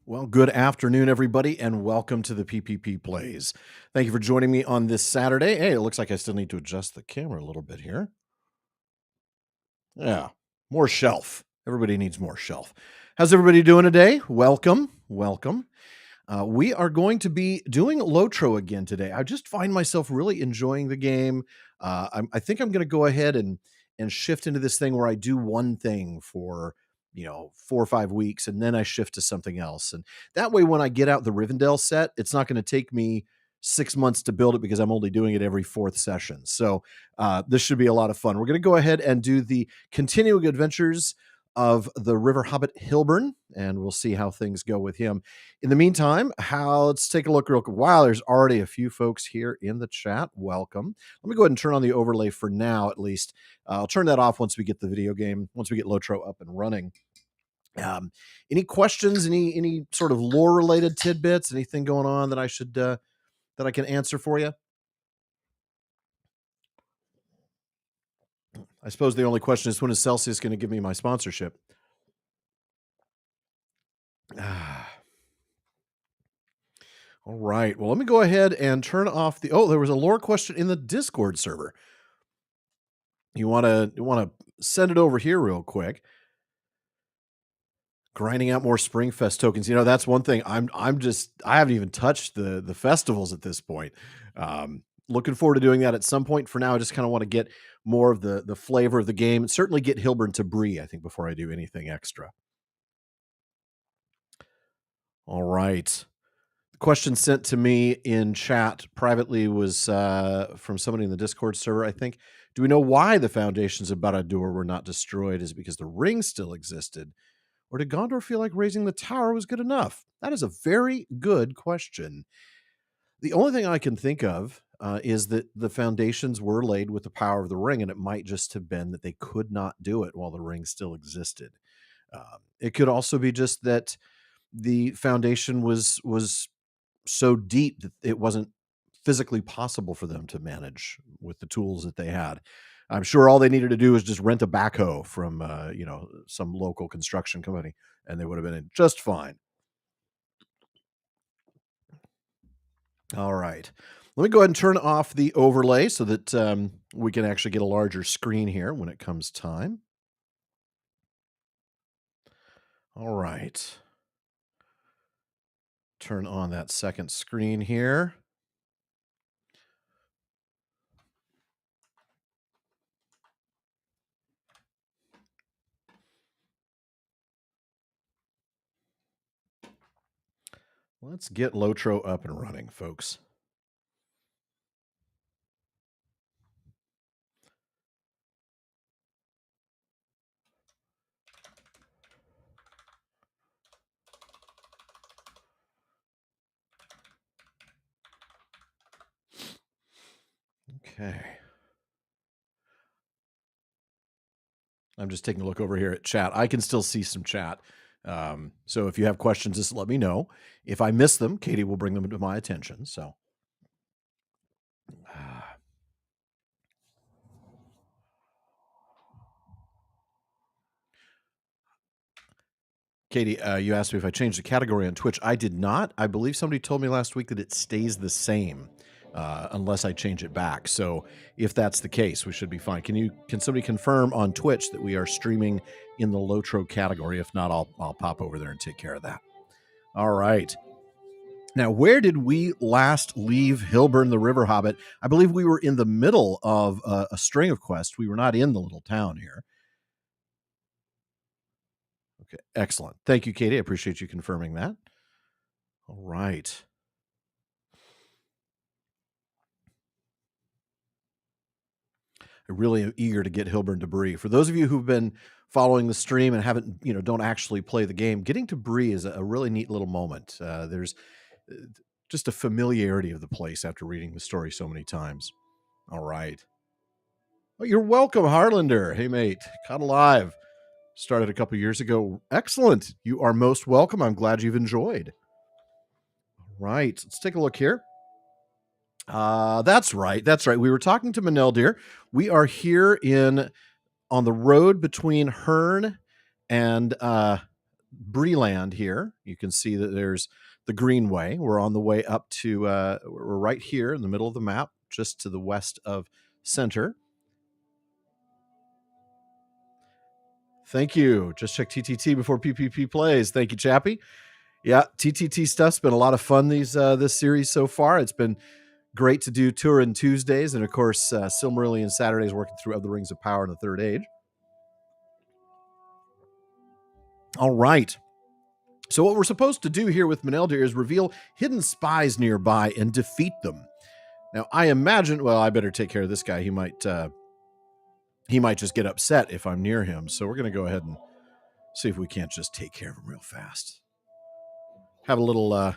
Well, good afternoon, everybody, and welcome to the PPP Plays. Thank you for joining me on this Saturday. Hey, it looks like I still need to adjust the camera a little bit here. Yeah, more shelf. Everybody needs more shelf. How's everybody doing today? Welcome, welcome. We are going to be doing LotRO again today. I just find myself really enjoying the game. I think I'm going to go ahead and shift into this thing where I do one thing for 4 or 5 weeks, and then I shift to something else. And that way, when I get out the Rivendell set, it's not going to take me 6 months to build it because I'm only doing it every fourth session. So this should be a lot of fun. We're going to go ahead and do the continuing adventures of the River Hobbit Hilburn, and we'll see how things go with him. In the meantime, let's take a look real quick. Wow, there's already a few folks here in the chat. Welcome. Let me go ahead and turn on the overlay for now, at least. I'll turn that off once we get the video game, once we get LotRO up and running. Any questions? Any sort of lore related tidbits? Anything going on that I should that I can answer for you? I suppose the only question is, when is Celsius going to give me my sponsorship? All right. Well, let me go ahead and turn off the. Oh, there was a lore question in the Discord server. You want to send it over here real quick. Grinding out more Springfest tokens. That's one thing. I haven't even touched the festivals at this point. Looking forward to doing that at some point. For now, I just kind of want to get more of the flavor of the game, and certainly get Hilburn to Bree, I think, before I do anything extra. All right. The question sent to me in chat privately was from somebody in the Discord server, I think. Do we know why the foundations of Barad-dûr were not destroyed? Is it because the ring still existed? Or did Gondor feel like raising the tower was good enough? That is a very good question. The only thing I can think of is that the foundations were laid with the power of the ring, and it might just have been that they could not do it while the ring still existed. It could also be just that the foundation was so deep that it wasn't physically possible for them to manage with the tools that they had. I'm sure all they needed to do was just rent a backhoe from some local construction company, and they would have been in just fine. All right. Let me go ahead and turn off the overlay so that we can actually get a larger screen here when it comes time. All right. Turn on that second screen here. Let's get LotRO up and running, folks. Okay. I'm just taking a look over here at chat. I can still see some chat. So if you have questions, just let me know. If I miss them, Katie will bring them to my attention. So. Katie, you asked me if I changed the category on Twitch. I did not. I believe somebody told me last week that it stays the same unless I change it back. So if that's the case, we should be fine. Can somebody confirm on Twitch that we are streaming in the LotRO category? If not, I'll pop over there and take care of that. All right. Now, where did we last leave Hilburn the River Hobbit? I believe we were in the middle of a string of quests. We were not in the little town here. Okay, excellent. Thank you, Katie. I appreciate you confirming that. All right. I really am eager to get Hilburn to Bree. For those of you who've been following the stream and haven't, don't actually play the game, getting to Bree is a really neat little moment. There's uh, just a familiarity of the place after reading the story so many times. All right. Oh, you're welcome, Harlander. Hey, mate. Caught Alive started a couple years ago. Excellent. You are most welcome. I'm glad you've enjoyed. All right. Let's take a look here. That's right. That's right. We were talking to Maneldir. We are here on the road between Hearn and Breeland here. You can see that there's the Greenway. We're on the way up to, we're right here in the middle of the map, just to the west of center. Thank you. Just check TTT before PPP plays. Thank you, Chappie. Yeah, TTT stuff's been a lot of fun this series so far. It's been great to do Turin Tuesdays, and of course, Silmarillion Saturdays working through Of the Rings of Power in the Third Age. All right. So what we're supposed to do here with Maneldir is reveal hidden spies nearby and defeat them. Now, I imagine, well, I better take care of this guy. He might just get upset if I'm near him. So we're going to go ahead and see if we can't just take care of him real fast. Have a little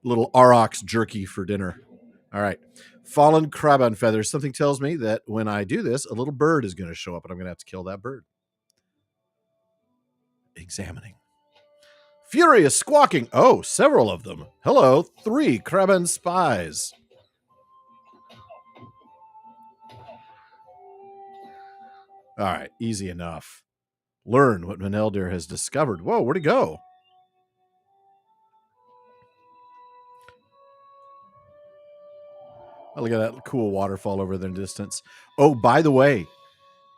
Aurochs jerky for dinner. All right. Fallen crab on feathers. Something tells me that when I do this, a little bird is going to show up, and I'm going to have to kill that bird. Examining. Furious squawking. Oh, several of them. Hello, 3 Kraben spies. All right, easy enough. Learn what Maneldir has discovered. Whoa, where'd he go? Oh, look at that cool waterfall over there in the distance. Oh, by the way,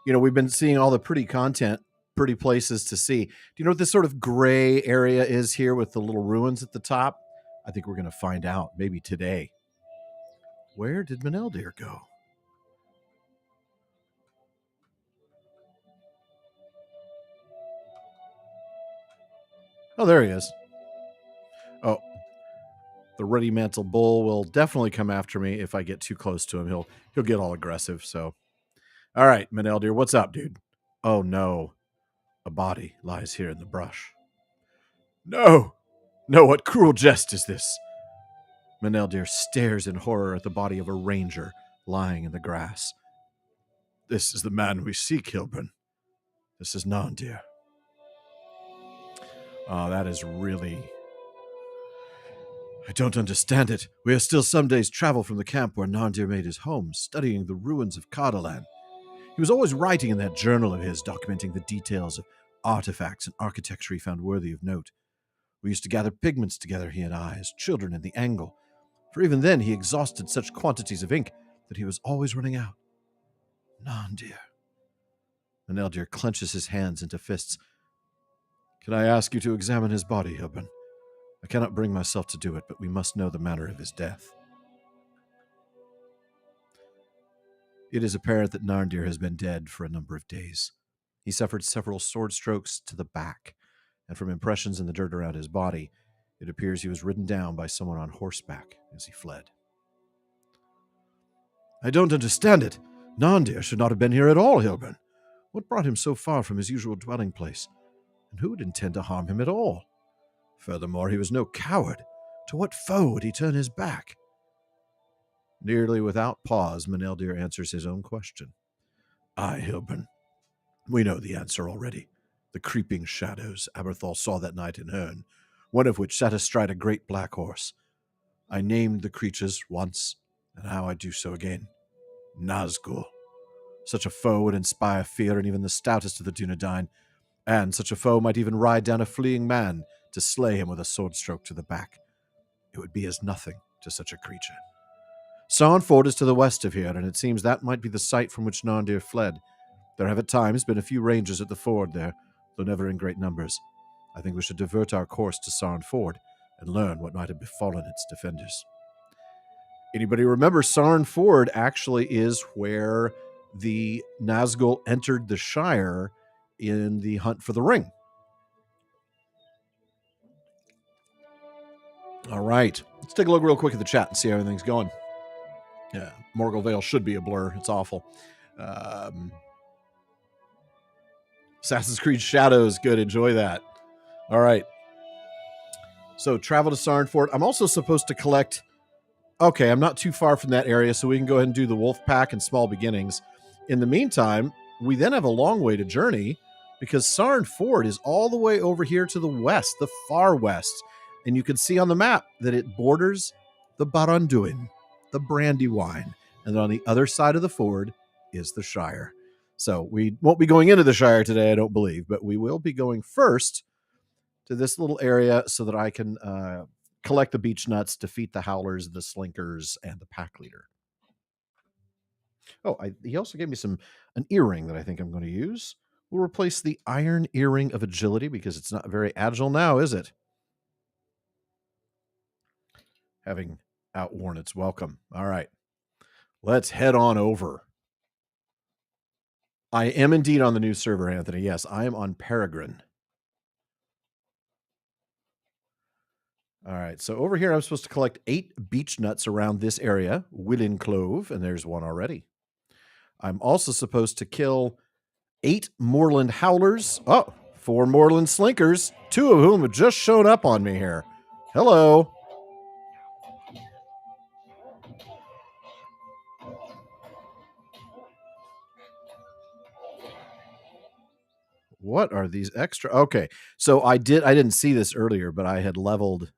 we've been seeing all the pretty content, pretty places to see. Do you know what this sort of gray area is here with the little ruins at the top? I think we're going to find out maybe today. Where did Maneldir go? Oh, there he is. Oh, the Ruddy Mantle Bull will definitely come after me if I get too close to him. He'll get all aggressive. So, all right, Maneldir, what's up, dude? Oh no, a body lies here in the brush. No, what cruel jest is this? Maneldir stares in horror at the body of a ranger lying in the grass. This is the man we seek, Hilburn. This is Nandir. Oh, that is really... I don't understand it. We are still some days' travel from the camp where Nandir made his home, studying the ruins of Cardolan. He was always writing in that journal of his, documenting the details of artifacts and architecture he found worthy of note. We used to gather pigments together, he and I, as children in the angle. For even then he exhausted such quantities of ink that he was always running out. Nandir. Maneldir clenches his hands into fists. Can I ask you to examine his body, Hilburn? I cannot bring myself to do it, but we must know the manner of his death. It is apparent that Nandir has been dead for a number of days. He suffered several sword strokes to the back, and from impressions in the dirt around his body, it appears he was ridden down by someone on horseback as he fled. I don't understand it. Nandir should not have been here at all, Hilburn. What brought him so far from his usual dwelling place? And who would intend to harm him at all? Furthermore, he was no coward. To what foe would he turn his back? Nearly without pause, Maneldir answers his own question. Aye, Hilburn. We know the answer already. The creeping shadows Aberthal saw that night in Herne, one of which sat astride a great black horse. I named the creatures once, and now I do so again. Nazgul. Such a foe would inspire fear in even the stoutest of the Dunedain, and such a foe might even ride down a fleeing man to slay him with a sword stroke to the back. It would be as nothing to such a creature. Sarnford is to the west of here, and it seems that might be the site from which Nandir fled. There have at times been a few rangers at the ford there, though never in great numbers. I think we should divert our course to Sarnford and learn what might have befallen its defenders. Anybody remember Sarnford actually is where the Nazgul entered the Shire in the hunt for the ring. All right. Let's take a look real quick at the chat and see how everything's going. Yeah, Morgul Vale should be a blur. It's awful. Um, Assassin's Creed Shadows. Good. Enjoy that. All right. So travel to Sarn Fort. I'm also supposed to collect. Okay, I'm not too far from that area, so we can go ahead and do the Wolf Pack and Small Beginnings. In the meantime, we then have a long way to journey because Sarn Fort is all the way over here to the west, the far west. And you can see on the map that it borders the Baranduin, the Brandywine. And on the other side of the ford is the Shire. So we won't be going into the Shire today, I don't believe, but we will be going first to this little area so that I can collect the beech nuts, defeat the howlers, the slinkers, and the pack leader. Oh, he also gave me an earring that I think I'm going to use. We'll replace the iron earring of agility because it's not very agile now, is it? Having outworn its welcome. All right, let's head on over. I am indeed on the new server, Anthony. Yes, I am on Peregrine. All right, so over here I'm supposed to collect 8 beech nuts around this area, Willin Clove, and there's one already. I'm also supposed to kill 8 Moorland Howlers. Oh, 4 Moorland Slinkers, 2 of whom have just shown up on me here. Hello. What are these extra? Okay, so I didn't see this earlier, but I had leveled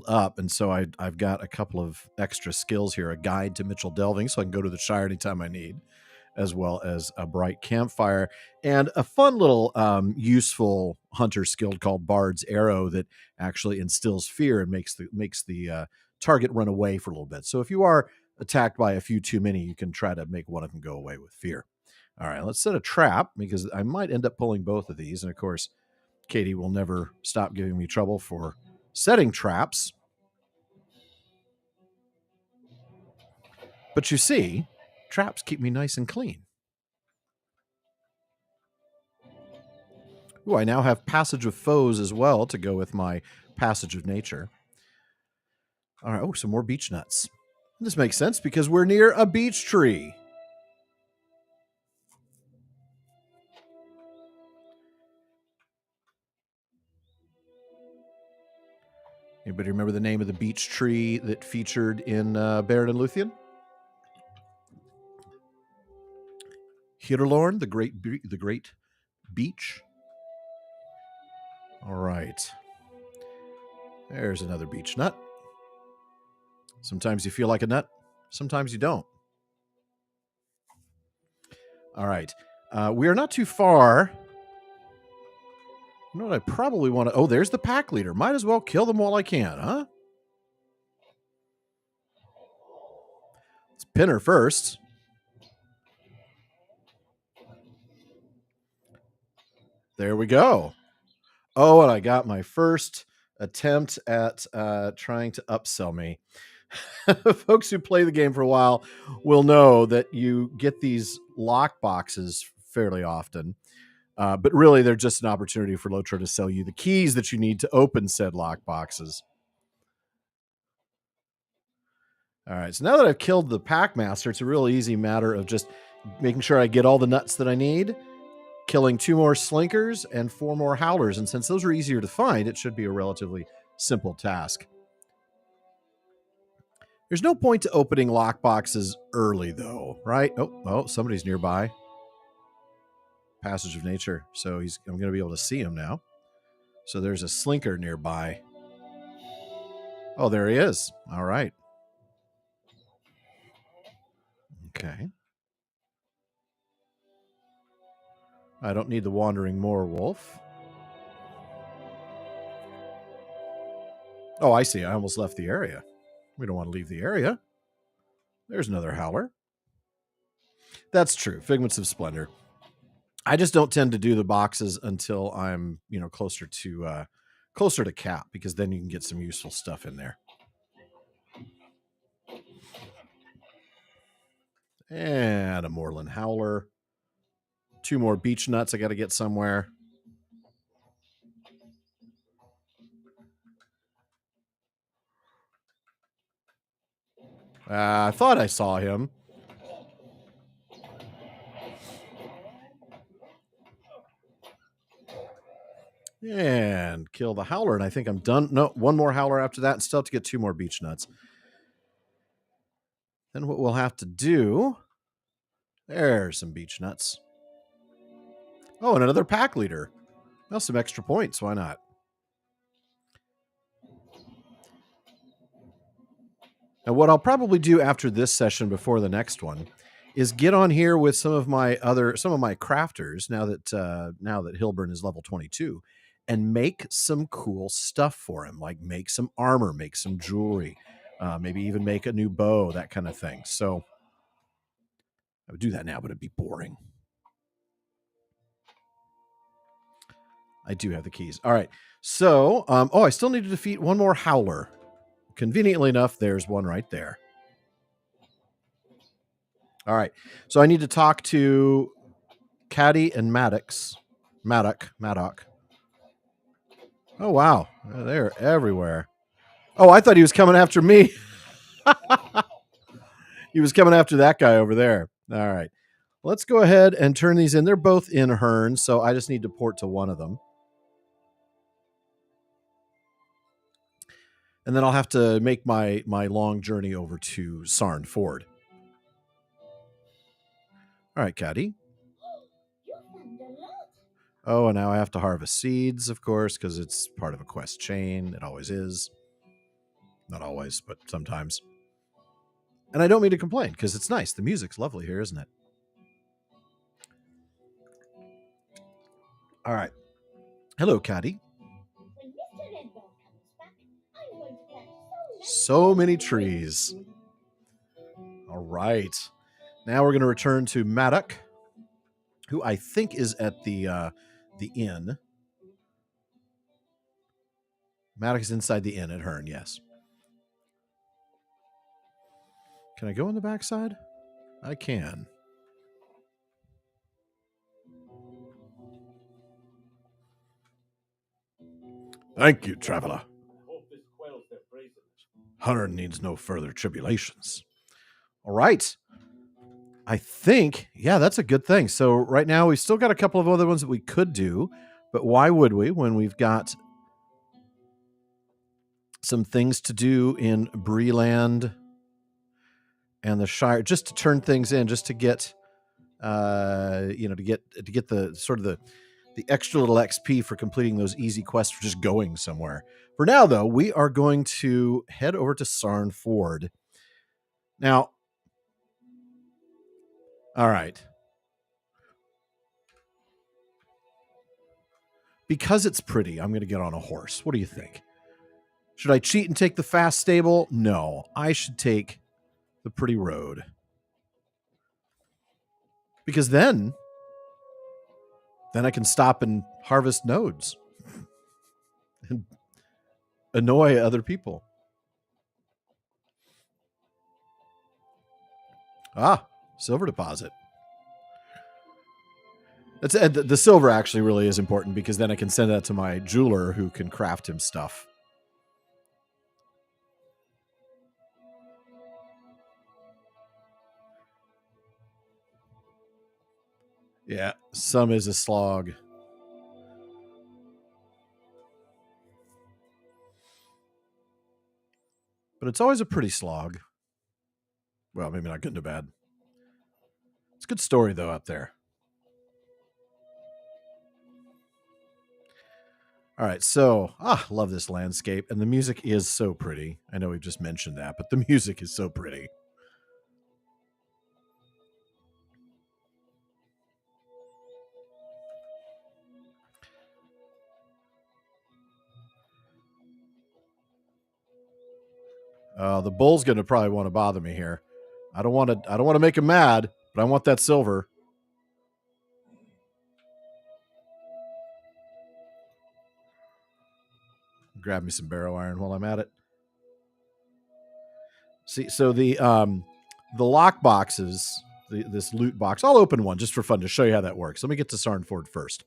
up, and so I've got a couple of extra skills here. A guide to Mitchell Delving, so I can go to the Shire anytime I need, as well as a bright campfire and a fun little useful hunter skill called Bard's Arrow that actually instills fear and makes the target run away for a little bit. So if you are attacked by a few too many, you can try to make one of them go away with fear. All right, let's set a trap because I might end up pulling both of these. And of course, Katie will never stop giving me trouble for setting traps. But you see, traps keep me nice and clean. Ooh, I now have Passage of Foes as well to go with my Passage of Nature. All right. Oh, some more beech nuts. This makes sense because we're near a beech tree. Anybody remember the name of the beech tree that featured in Baron and Luthien? Hirlorn, the great beech. All right. There's another beech nut. Sometimes you feel like a nut, sometimes you don't. All right. We are not too far. You know what I probably want to... Oh, there's the pack leader. Might as well kill them while I can, huh? Let's pin her first. There we go. Oh, and I got my first attempt at trying to upsell me. Folks who play the game for a while will know that you get these lock boxes fairly often. But really, they're just an opportunity for LotRO to sell you the keys that you need to open said lock boxes. All right, so now that I've killed the pack master, it's a real easy matter of just making sure I get all the nuts that I need, killing 2 more slinkers and 4 more howlers. And since those are easier to find, it should be a relatively simple task. There's no point to opening lock boxes early, though, right? Oh, somebody's nearby. Passage of Nature. So I'm going to be able to see him now. So there's a slinker nearby. Oh, there he is. All right. Okay. I don't need the wandering moor wolf. Oh, I see. I almost left the area. We don't want to leave the area. There's another howler. That's true. Figments of Splendor. I just don't tend to do the boxes until I'm, closer to cap, because then you can get some useful stuff in there. And a Moorland Howler. 2 more beech nuts I got to get somewhere. I thought I saw him. And kill the howler, and I think I'm done. No, one more howler after that, and still have to get 2 more beech nuts. Then what we'll have to do... There's some beech nuts. Oh, and another pack leader. Well, some extra points. Why not? And what I'll probably do after this session before the next one is get on here with some of my crafters now that Hilburn is level 22 and make some cool stuff for him, like make some armor, make some jewelry, maybe even make a new bow, that kind of thing. So I would do that now, but it'd be boring. I do have the keys. All right. So, I still need to defeat one more howler. Conveniently enough, there's one right there. All right. So I need to talk to Caddy and Maddox. Maddock. Oh, wow. They're everywhere. Oh, I thought he was coming after me. He was coming after that guy over there. All right. Let's go ahead and turn these in. They're both in Hearn, so I just need to port to one of them. And then I'll have to make my long journey over to Sarn Ford. All right, Caddy. Oh, and now I have to harvest seeds, of course, because it's part of a quest chain. It always is. Not always, but sometimes. And I don't mean to complain, because it's nice. The music's lovely here, isn't it? All right. Hello, Caddy. So many trees. All right. Now we're going to return to Maddock, who I think is at the inn. Maddock is inside the inn at Hearn, yes. Can I go on the backside? I can. Thank you, traveler. Hearn needs no further tribulations. All right. I think, yeah, that's a good thing. So right now we've still got a couple of other ones that we could do, but why would we when we've got some things to do in Breeland and the Shire, just to turn things in, just to get, to get the sort of the extra little XP for completing those easy quests for just going somewhere. For now, though, we are going to head over to Sarn Ford. Now, all right. Because it's pretty, I'm going to get on a horse. What do you think? Should I cheat and take the fast stable? No, I should take the pretty road. Because then I can stop and harvest nodes and annoy other people. Ah, silver deposit. The silver actually really is important because then I can send that to my jeweler who can craft him stuff. Yeah, some is a slog. But it's always a pretty slog. Well, maybe not good to bad. It's a good story, though, out there. All right, so, love this landscape. And the music is so pretty. I know we've just mentioned that, but the music is so pretty. The bull's going to probably want to bother me here. I don't want to make him mad, but I want that silver. Grab me some barrow iron while I'm at it. See, so the lock boxes, this loot box, I'll open one just for fun to show you how that works. Let me get to Sarnford first,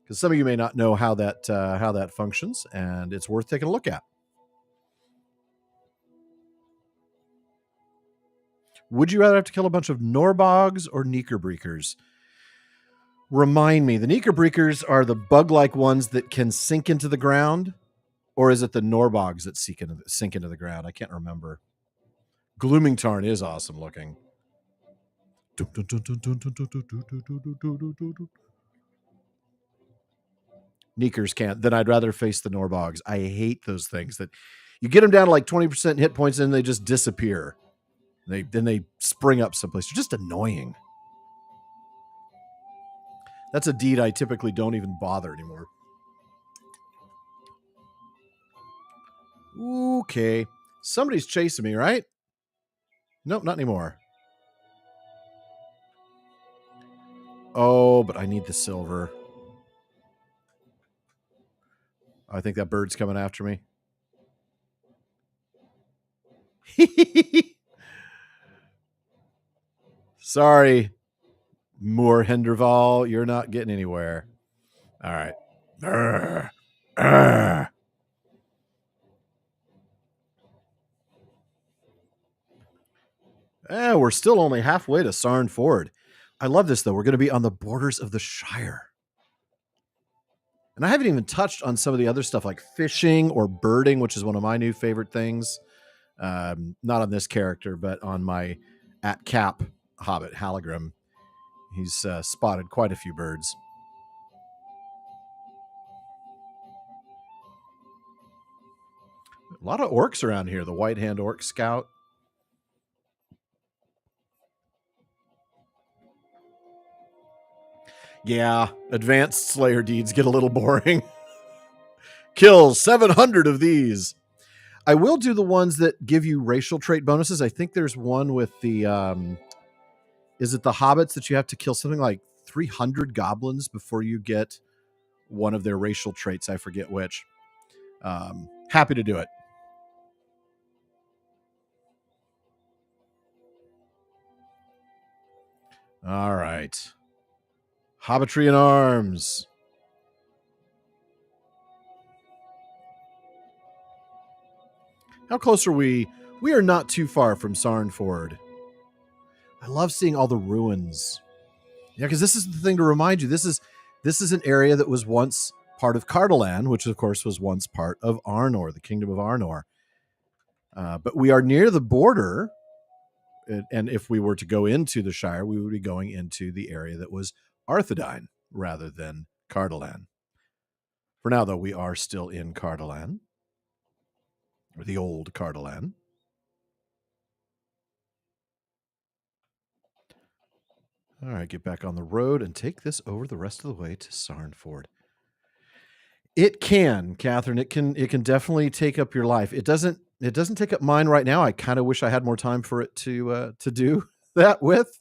because some of you may not know how that functions, and it's worth taking a look at. Would you rather have to kill a bunch of Norbogs or Knickerbreakers? Remind me, the Knickerbreakers are the bug-like ones that can sink into the ground, or is it the Norbogs that sink into the ground? I can't remember. Glooming Tarn is awesome looking. Neekers can't. Then I'd rather face the Norbogs. I hate those things that you get them down to like 20% hit points and they just disappear. Then they spring up someplace. They're just annoying. That's a deed I typically don't even bother anymore. Okay. Somebody's chasing me, right? Nope, not anymore. Oh, but I need the silver. I think that bird's coming after me. Sorry, Moore Henderval. You're not getting anywhere. All right. Arr, arr. We're still only halfway to Sarn Ford. I love this, though. We're going to be on the borders of the Shire. And I haven't even touched on some of the other stuff like fishing or birding, which is one of my new favorite things. Not on this character, but on my at cap hobbit, Halligrim. He's spotted quite a few birds. A lot of orcs around here. The White Hand Orc Scout. Yeah, advanced Slayer deeds get a little boring. Kill 700 of these. I will do the ones that give you racial trait bonuses. I think there's one with the is it the hobbits that you have to kill something like 300 goblins before you get one of their racial traits. I forget which. Happy to do it. All right. Hobbitry in arms. How close are we? We are not too far from Sarnford. I love seeing all the ruins. Yeah, because this is the thing to remind you. This is an area that was once part of Cardolan, which of course was once part of Arnor, the Kingdom of Arnor. But we are near the border, and if we were to go into the Shire, we would be going into the area that was Arthedain rather than Cardolan. For now, though, we are still in Cardolan, or the old Cardolan. All right, get back on the road and take this over the rest of the way to Sarnford. It can, Catherine. It can definitely take up your life. It doesn't take up mine right now. I kind of wish I had more time for it to do that with.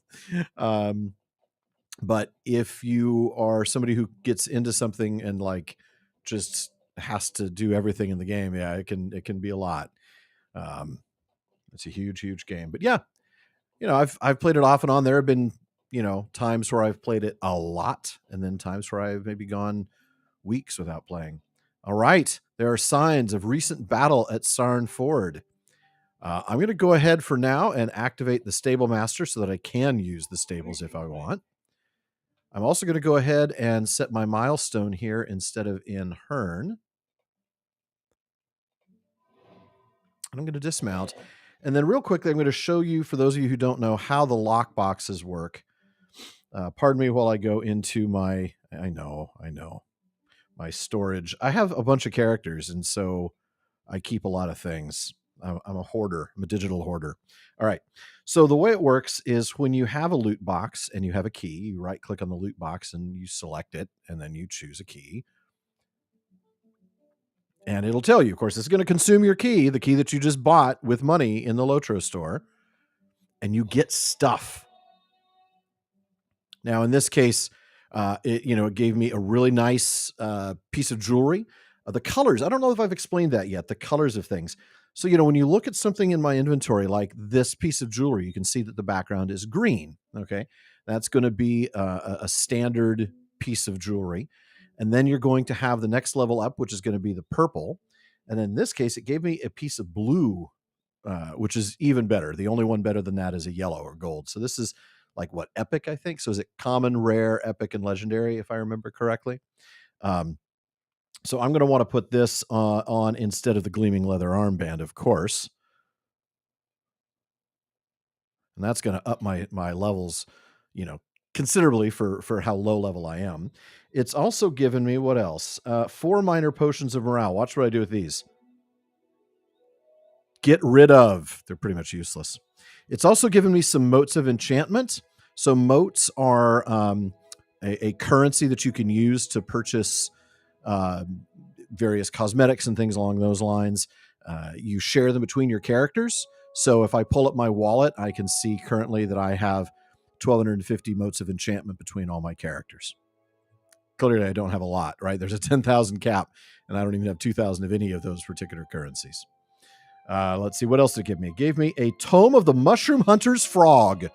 But if you are somebody who gets into something and like just has to do everything in the game, yeah, it can be a lot. It's a huge game. But yeah, I've played it off and on. There have been, times where I've played it a lot and then times where I've maybe gone weeks without playing. All right. There are signs of recent battle at Sarn Ford. I'm going to go ahead for now and activate the Stable Master so that I can use the stables if I want. I'm also going to go ahead and set my milestone here instead of in Herne. I'm going to dismount. And then real quickly, I'm going to show you, for those of you who don't know, how the lock boxes work. Pardon me while I go into my, I know, my storage. I have a bunch of characters, and so I keep a lot of things. I'm a hoarder. I'm a digital hoarder. All right. So the way it works is when you have a loot box and you have a key, you right click on the loot box and you select it, and then you choose a key. And it'll tell you, of course, it's going to consume your key, the key that you just bought with money in the LotRO store, and you get stuff. Now, in this case, it gave me a really nice piece of jewelry. The colors, I don't know if I've explained that yet, the colors of things. So, when you look at something in my inventory, like this piece of jewelry, you can see that the background is green. Okay. That's going to be a standard piece of jewelry. And then you're going to have the next level up, which is going to be the purple. And in this case, it gave me a piece of blue which is even better. The only one better than that is a yellow or gold. So this is like what, epic, I think. So is it common, rare, epic, and legendary, if I remember correctly? Um, so I'm going to want to put this on instead of the gleaming leather armband, of course. And that's going to up my levels, considerably for how low level I am. It's also given me what else? 4 minor potions of morale. Watch what I do with these. Get rid of. They're pretty much useless. It's also given me some motes of enchantment. So motes are a currency that you can use to purchase various cosmetics and things along those lines. You share them between your characters. So if I pull up my wallet, I can see currently that I have 1,250 motes of enchantment between all my characters. Clearly, I don't have a lot, right? There's a 10,000 cap, and I don't even have 2,000 of any of those particular currencies. Let's see, what else did it give me? It gave me a Tome of the Mushroom Hunter's Frog.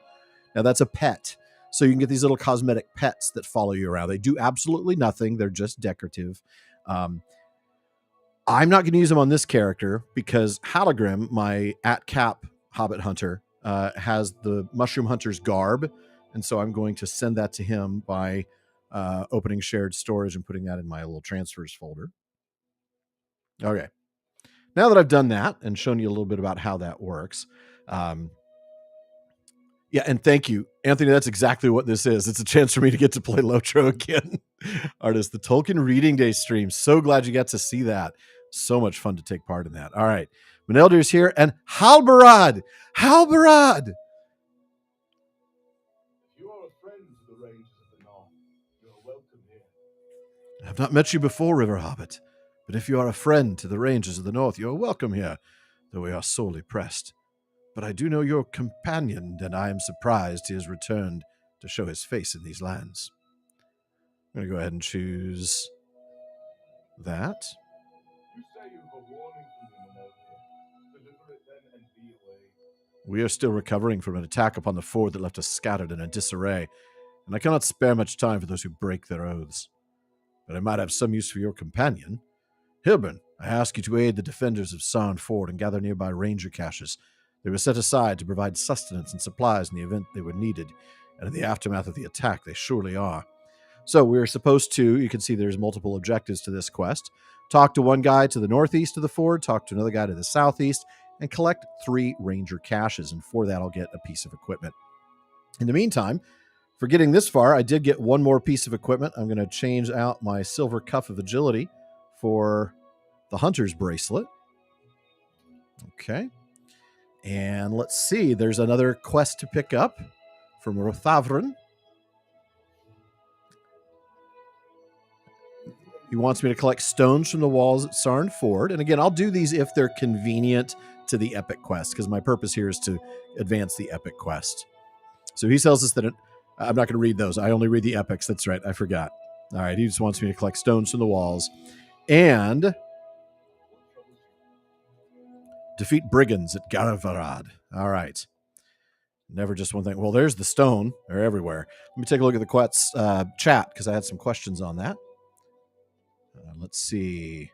Now, that's a pet. So you can get these little cosmetic pets that follow you around. They do absolutely nothing. They're just decorative. I'm not going to use them on this character because Halagrim, my at-cap Hobbit Hunter, has the Mushroom Hunter's garb. And so I'm going to send that to him by opening shared storage and putting that in my little transfers folder. Okay. Now that I've done that and shown you a little bit about how that works, yeah, and thank you, Anthony. That's exactly what this is. It's a chance for me to get to play LotRO again. Artist, the Tolkien Reading Day stream. So glad you got to see that. So much fun to take part in that. All right. Maneldir's here, and Halbarad! Halbarad! If you are a friend to the Rangers of the North, you are welcome here. I've not met you before, River Hobbit, but if you are a friend to the Rangers of the North, you are welcome here, though we are sorely pressed. But I do know your companion, and I am surprised he has returned to show his face in these lands. I'm going to go ahead and choose that. You say you have a warning from the Maneldir. Deliver it then and be away. We are still recovering from an attack upon the ford that left us scattered in a disarray, and I cannot spare much time for those who break their oaths. But I might have some use for your companion. Hilburn, I ask you to aid the defenders of Sarn Ford and gather nearby ranger caches. They were set aside to provide sustenance and supplies in the event they were needed, and in the aftermath of the attack, they surely are. So we're supposed to, you can see there's multiple objectives to this quest. Talk to one guy to the northeast of the ford, talk to another guy to the southeast, and collect 3 ranger caches, and for that I'll get a piece of equipment. In the meantime, for getting this far, I did get one more piece of equipment. I'm going to change out my silver cuff of agility for the hunter's bracelet. Okay. And let's see, there's another quest to pick up from Rothavran. He wants me to collect stones from the walls at Sarn Ford. And again, I'll do these if they're convenient to the epic quest, because my purpose here is to advance the epic quest. So he tells us that I'm not going to read those. I only read the epics. That's right. I forgot. All right. He just wants me to collect stones from the walls and defeat brigands at Garavarad. All right. Never just one thing. Well, there's the stone. They're everywhere. Let me take a look at the quest chat because I had some questions on that. Let's see.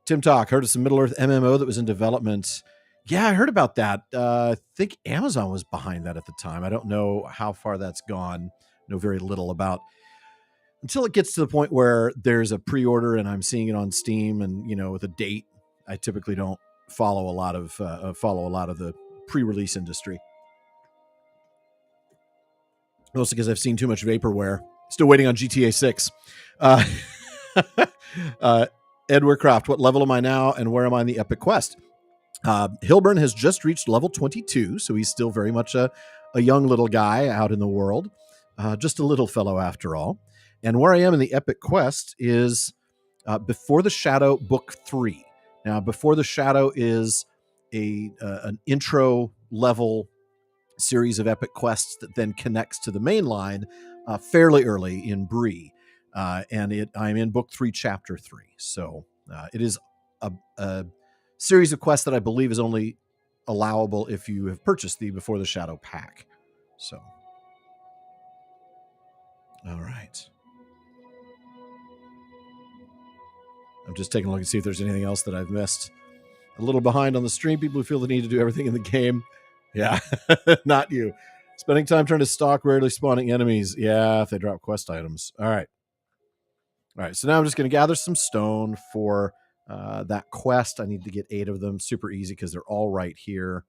Tim Talk, heard of some Middle Earth MMO that was in development. Yeah, I heard about that. I think Amazon was behind that at the time. I don't know how far that's gone. Know very little about until it gets to the point where there's a pre-order and I'm seeing it on Steam and with a date. I typically don't follow a lot of the pre-release industry. Mostly because I've seen too much vaporware. Still waiting on GTA 6. Edward Croft, what level am I now and where am I in the epic quest? Hilburn has just reached level 22, so he's still very much a young little guy out in the world. Just a little fellow after all. And where I am in the epic quest is Before the Shadow Book 3. Now, Before the Shadow is an intro level series of epic quests that then connects to the main line fairly early in Bree. And I'm in book 3, chapter 3. So it is a series of quests that I believe is only allowable if you have purchased the Before the Shadow pack. So, all right. I'm just taking a look and see if there's anything else that I've missed. A little behind on the stream. People who feel the need to do everything in the game. Yeah, not you. Spending time trying to stalk rarely spawning enemies. Yeah, if they drop quest items. All right. All right. So now I'm just going to gather some stone for that quest. I need to get 8 of them. Super easy because they're all right here.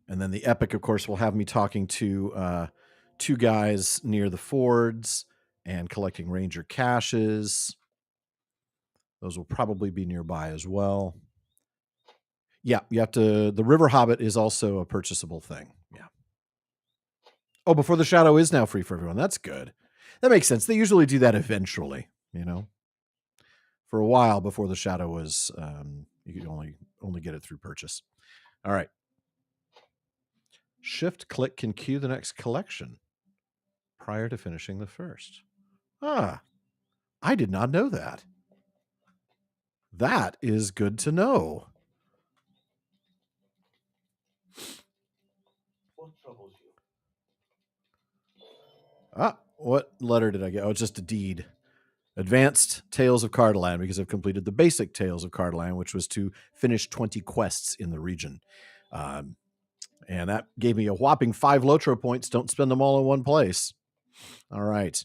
And then the epic, of course, will have me talking to 2 guys near the fords and collecting ranger caches. Those will probably be nearby as well. Yeah, you have to. The River Hobbit is also a purchasable thing. Yeah. Oh, Before the Shadow is now free for everyone. That's good. That makes sense. They usually do that eventually, you know. For a while, Before the Shadow was, you could only get it through purchase. All right. Shift click can queue the next collection prior to finishing the first. Ah, I did not know that. That is good to know. What troubles you? Ah, what letter did I get? Oh, it's just a deed. Advanced Tales of Cardaland, because I've completed the basic Tales of Cardaland, which was to finish 20 quests in the region. And that gave me a whopping 5 Lotro points. Don't spend them all in one place. All right.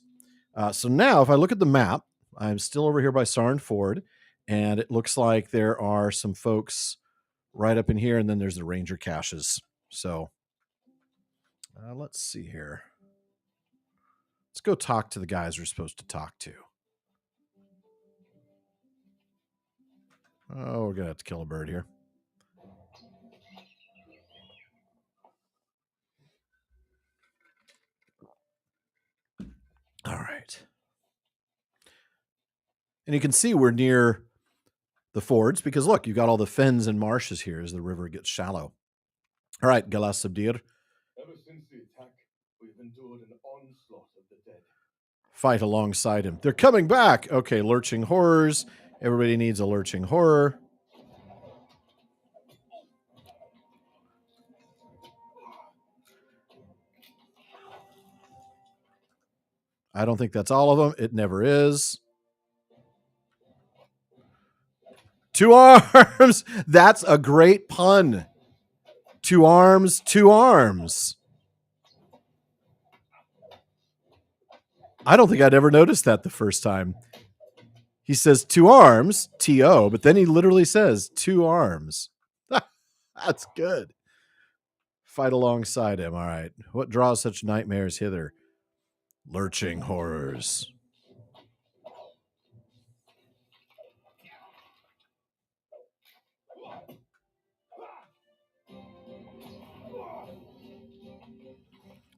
So now, if I look at the map, I'm still over here by Sarn Ford, and it looks like there are some folks right up in here, and then there's the ranger caches. So let's see here. Let's go talk to the guys we're supposed to talk to. Oh, we're going to have to kill a bird here. All right. And you can see we're near the fords because, look, you've got all the fens and marshes here as the river gets shallow. All right, Galas Sabdir. Ever since the attack, we've endured an onslaught of the dead. Fight alongside him. They're coming back. Okay, lurching horrors. Everybody needs a lurching horror. I don't think that's all of them. It never is. 2 arms. That's a great pun. 2 arms, 2 arms. I don't think I'd ever noticed that the first time. He says 2 arms, T-O, but then he literally says 2 arms. That's good. Fight alongside him. All right. What draws such nightmares hither? Lurching horrors.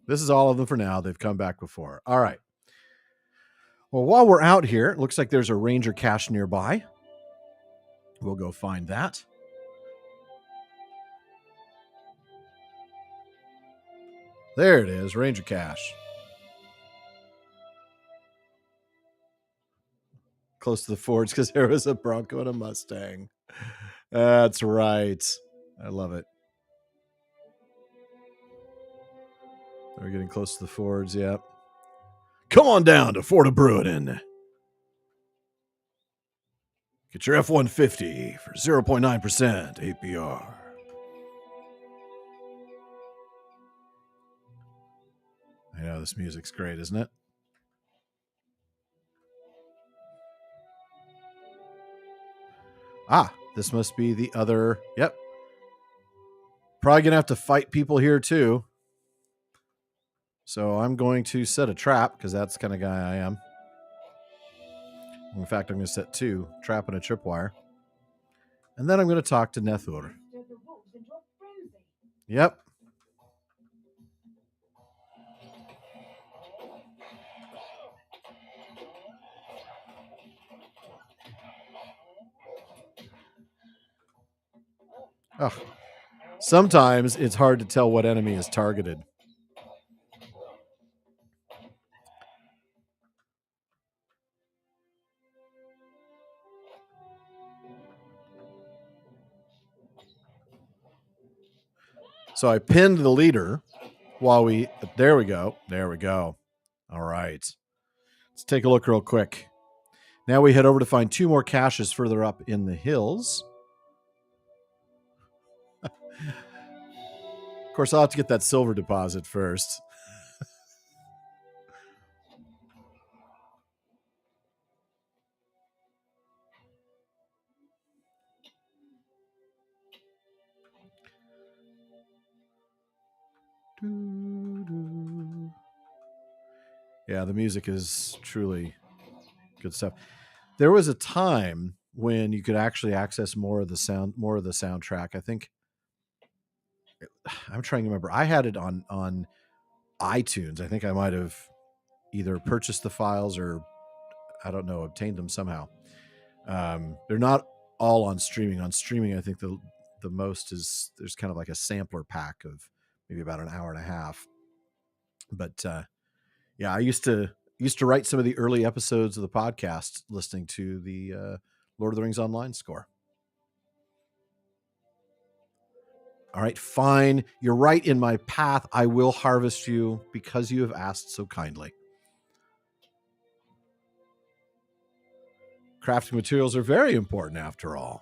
This is all of them for now. They've come back before. All right. Well, while we're out here, it looks like there's a ranger cache nearby. We'll go find that. There it is, ranger cache. Close to the forge because there was a Bronco and a Mustang. That's right. I love it. We're getting close to the forge. Yep. Come on down to Fort of Bruin. Get your F-150 for 0.9% APR. I know this music's great, isn't it? Ah, this must be the other. Yep. Probably going to have to fight people here too. So I'm going to set a trap because that's the kind of guy I am. In fact, I'm going to set 2, trap and a tripwire. And then I'm going to talk to Nethur. Yep. Oh. Sometimes it's hard to tell what enemy is targeted. So I pinned the leader while we... There we go. There we go. All right. Let's take a look real quick. Now we head over to find 2 more caches further up in the hills. Of course, I'll have to get that silver deposit first. Yeah, the music is truly good stuff. There was a time when you could actually access more of the soundtrack. I think I'm trying to remember. I had it on iTunes. I think I might have either purchased the files or I don't know, obtained them somehow. They're not all on streaming. On streaming, I think the most is there's kind of like a sampler pack of maybe about an hour and a half. But yeah, I used to write some of the early episodes of the podcast listening to the Lord of the Rings Online score. All right, fine. You're right in my path. I will harvest you because you have asked so kindly. Crafting materials are very important after all.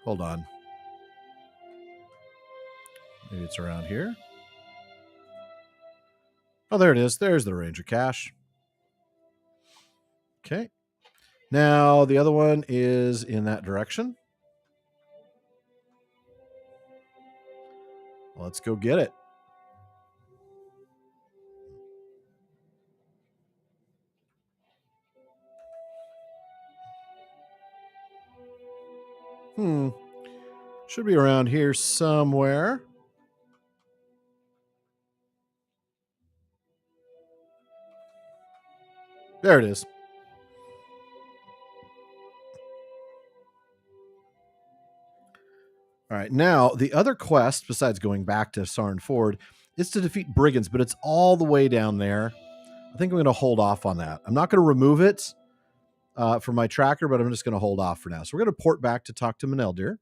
Hold on. Maybe it's around here. Oh, there it is. There's the Ranger cache. Okay. Now, the other one is in that direction. Let's go get it. Should be around here somewhere. There it is. All right. Now, the other quest, besides going back to Sarn Ford, is to defeat brigands, but it's all the way down there. I think I'm going to hold off on that. I'm not going to remove it from my tracker, but I'm just going to hold off for now. So we're going to port back to talk to Maneldir.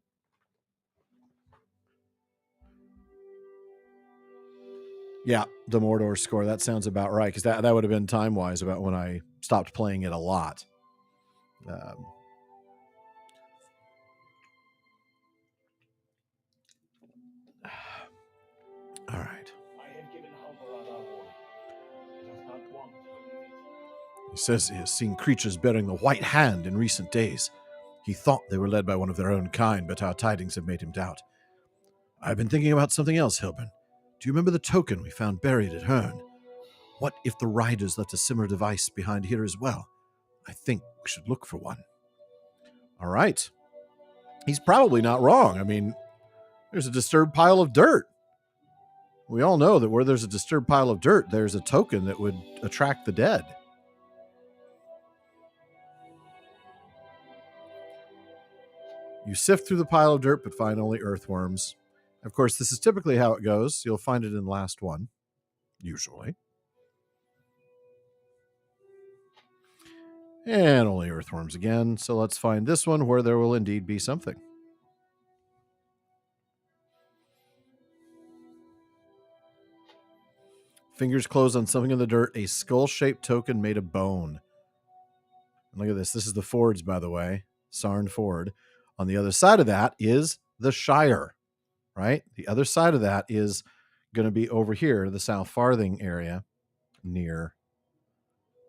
Yeah, the Mordor score. That sounds about right, because that would have been time-wise about when I stopped playing it a lot. All right. I have given Halbarad our warning. He does not want to believe it. He says he has seen creatures bearing the White Hand in recent days. He thought they were led by one of their own kind, but our tidings have made him doubt. I've been thinking about something else, Hilburn. Do you remember the token we found buried at Herne? What if the riders left a similar device behind here as well? I think we should look for one. All right. He's probably not wrong. I mean, there's a disturbed pile of dirt. We all know that where there's a disturbed pile of dirt, there's a token that would attract the dead. You sift through the pile of dirt, but find only earthworms. Of course, this is typically how it goes. You'll find it in the last one, usually. And only earthworms again. So let's find this one where there will indeed be something. Fingers closed on something in the dirt, a skull-shaped token made of bone. And look at this. This is the Fords, by the way. Sarn Ford. On the other side of that is the Shire, right? The other side of that is going to be over here, the South Farthing area near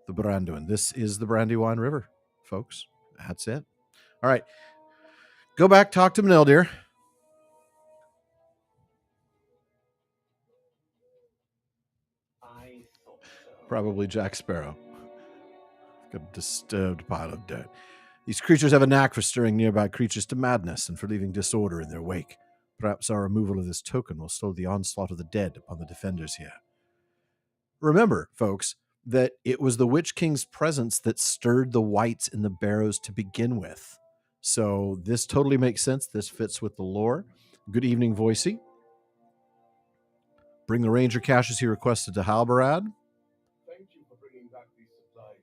the Brandywine. This is the Brandywine River, folks. That's it. All right. Go back, talk to Maneldir. I thought so. Probably Jack Sparrow. Got a disturbed pile of dirt. These creatures have a knack for stirring nearby creatures to madness and for leaving disorder in their wake. Perhaps our removal of this token will slow the onslaught of the dead upon the defenders here. Remember, folks, that it was the Witch King's presence that stirred the wights in the barrows to begin with. So this totally makes sense. This fits with the lore. Good evening, Voicey. Bring the ranger caches he requested to Halbarad. Thank you for bringing back these supplies.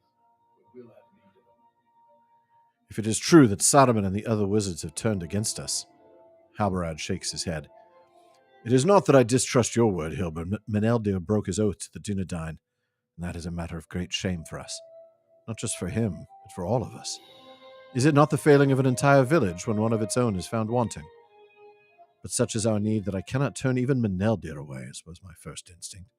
We will have need of them. If it is true that Sodoman and the other wizards have turned against us, Halbarad shakes his head. It is not that I distrust your word, Hill, but Meneldir broke his oath to the Dunedain, and that is a matter of great shame for us. Not just for him, but for all of us. Is it not the failing of an entire village when one of its own is found wanting? But such is our need that I cannot turn even Meneldir away, as was my first instinct.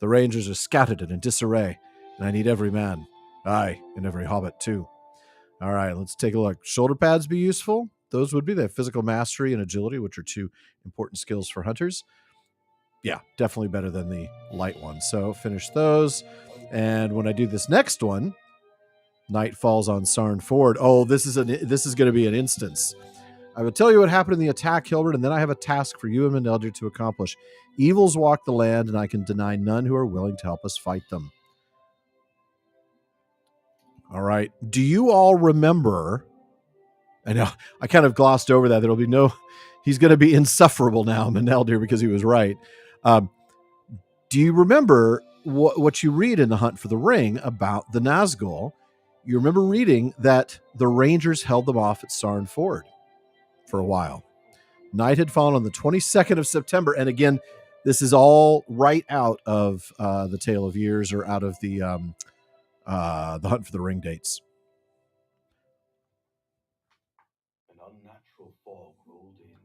The rangers are scattered and in disarray, and I need every man. Aye, and every hobbit, too. All right, let's take a look. Shoulder pads be useful? Those would be. They have physical mastery and agility, which are two important skills for hunters. Yeah, definitely better than the light one. So finish those. And when I do this next one, night falls on Sarn Ford. Oh, this is going to be an instance. I will tell you what happened in the attack, Hilbert, and then I have a task for you and Meneldir to accomplish. Evils walk the land, and I can deny none who are willing to help us fight them. All right. Do you all remember? I know I kind of glossed over that. There'll be no. He's going to be insufferable now, Meneldir, because he was right. Do you remember what you read in The Hunt for the Ring about the Nazgul? You remember reading that the Rangers held them off at Sarn Ford for a while. Night had fallen on the 22nd of September. And again, this is all right out of the Tale of Years or out of the Hunt for the Ring dates. An unnatural fog rolled in,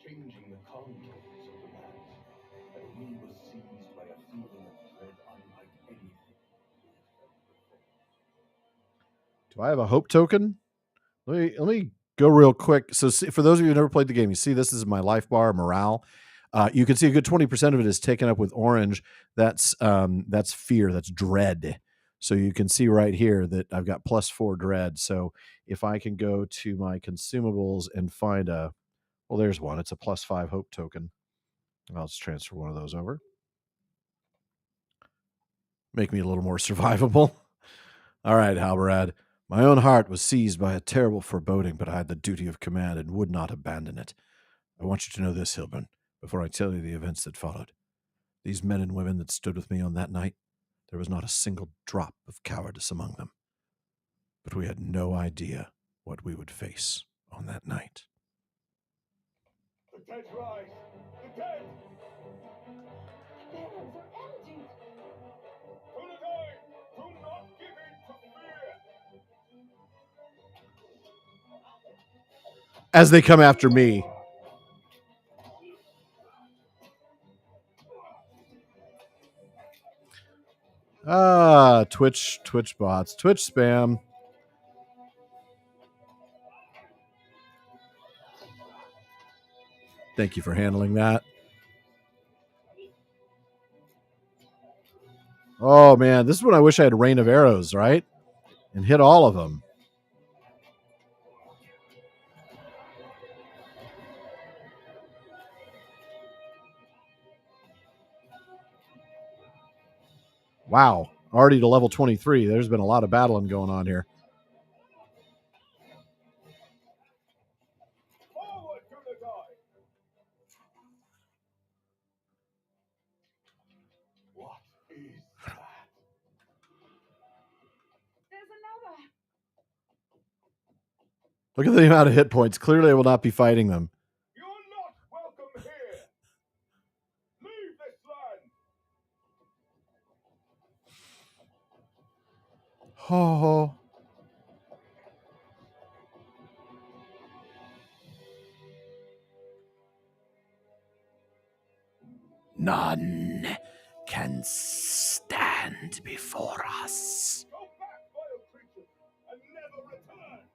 changing the contours of the land, and we were seized by a feeling of dread unlike anything we had felt before. Do I have a hope token? Let me go real quick. So for those of you who never played the game, you see this is my life bar, morale. You can see a good 20% of it is taken up with orange. That's fear. That's dread. So you can see right here that I've got +4 dread. So if I can go to my consumables and find well, there's one. It's a +5 hope token. I'll just transfer one of those over. Make me a little more survivable. All right, Halberad. My own heart was seized by a terrible foreboding, but I had the duty of command and would not abandon it. I want you to know this, Hilburn, before I tell you the events that followed. These men and women that stood with me on that night, there was not a single drop of cowardice among them. But we had no idea what we would face on that night. The dead rise! The dead! The barrels are empty! Dunedain, do not give in to fear! As they come after me. Twitch bots, Twitch spam. Thank you for handling that. Oh, man, this is when I wish I had a rain of arrows, right? And hit all of them. Wow, already to level 23. There's been a lot of battling going on here. Forward, Dunedain! What is that? There's another! Look at the amount of hit points. Clearly, I will not be fighting them. You're not welcome here! Leave this land! Oh. None can stand before us. Go back, vile creatures, and never return!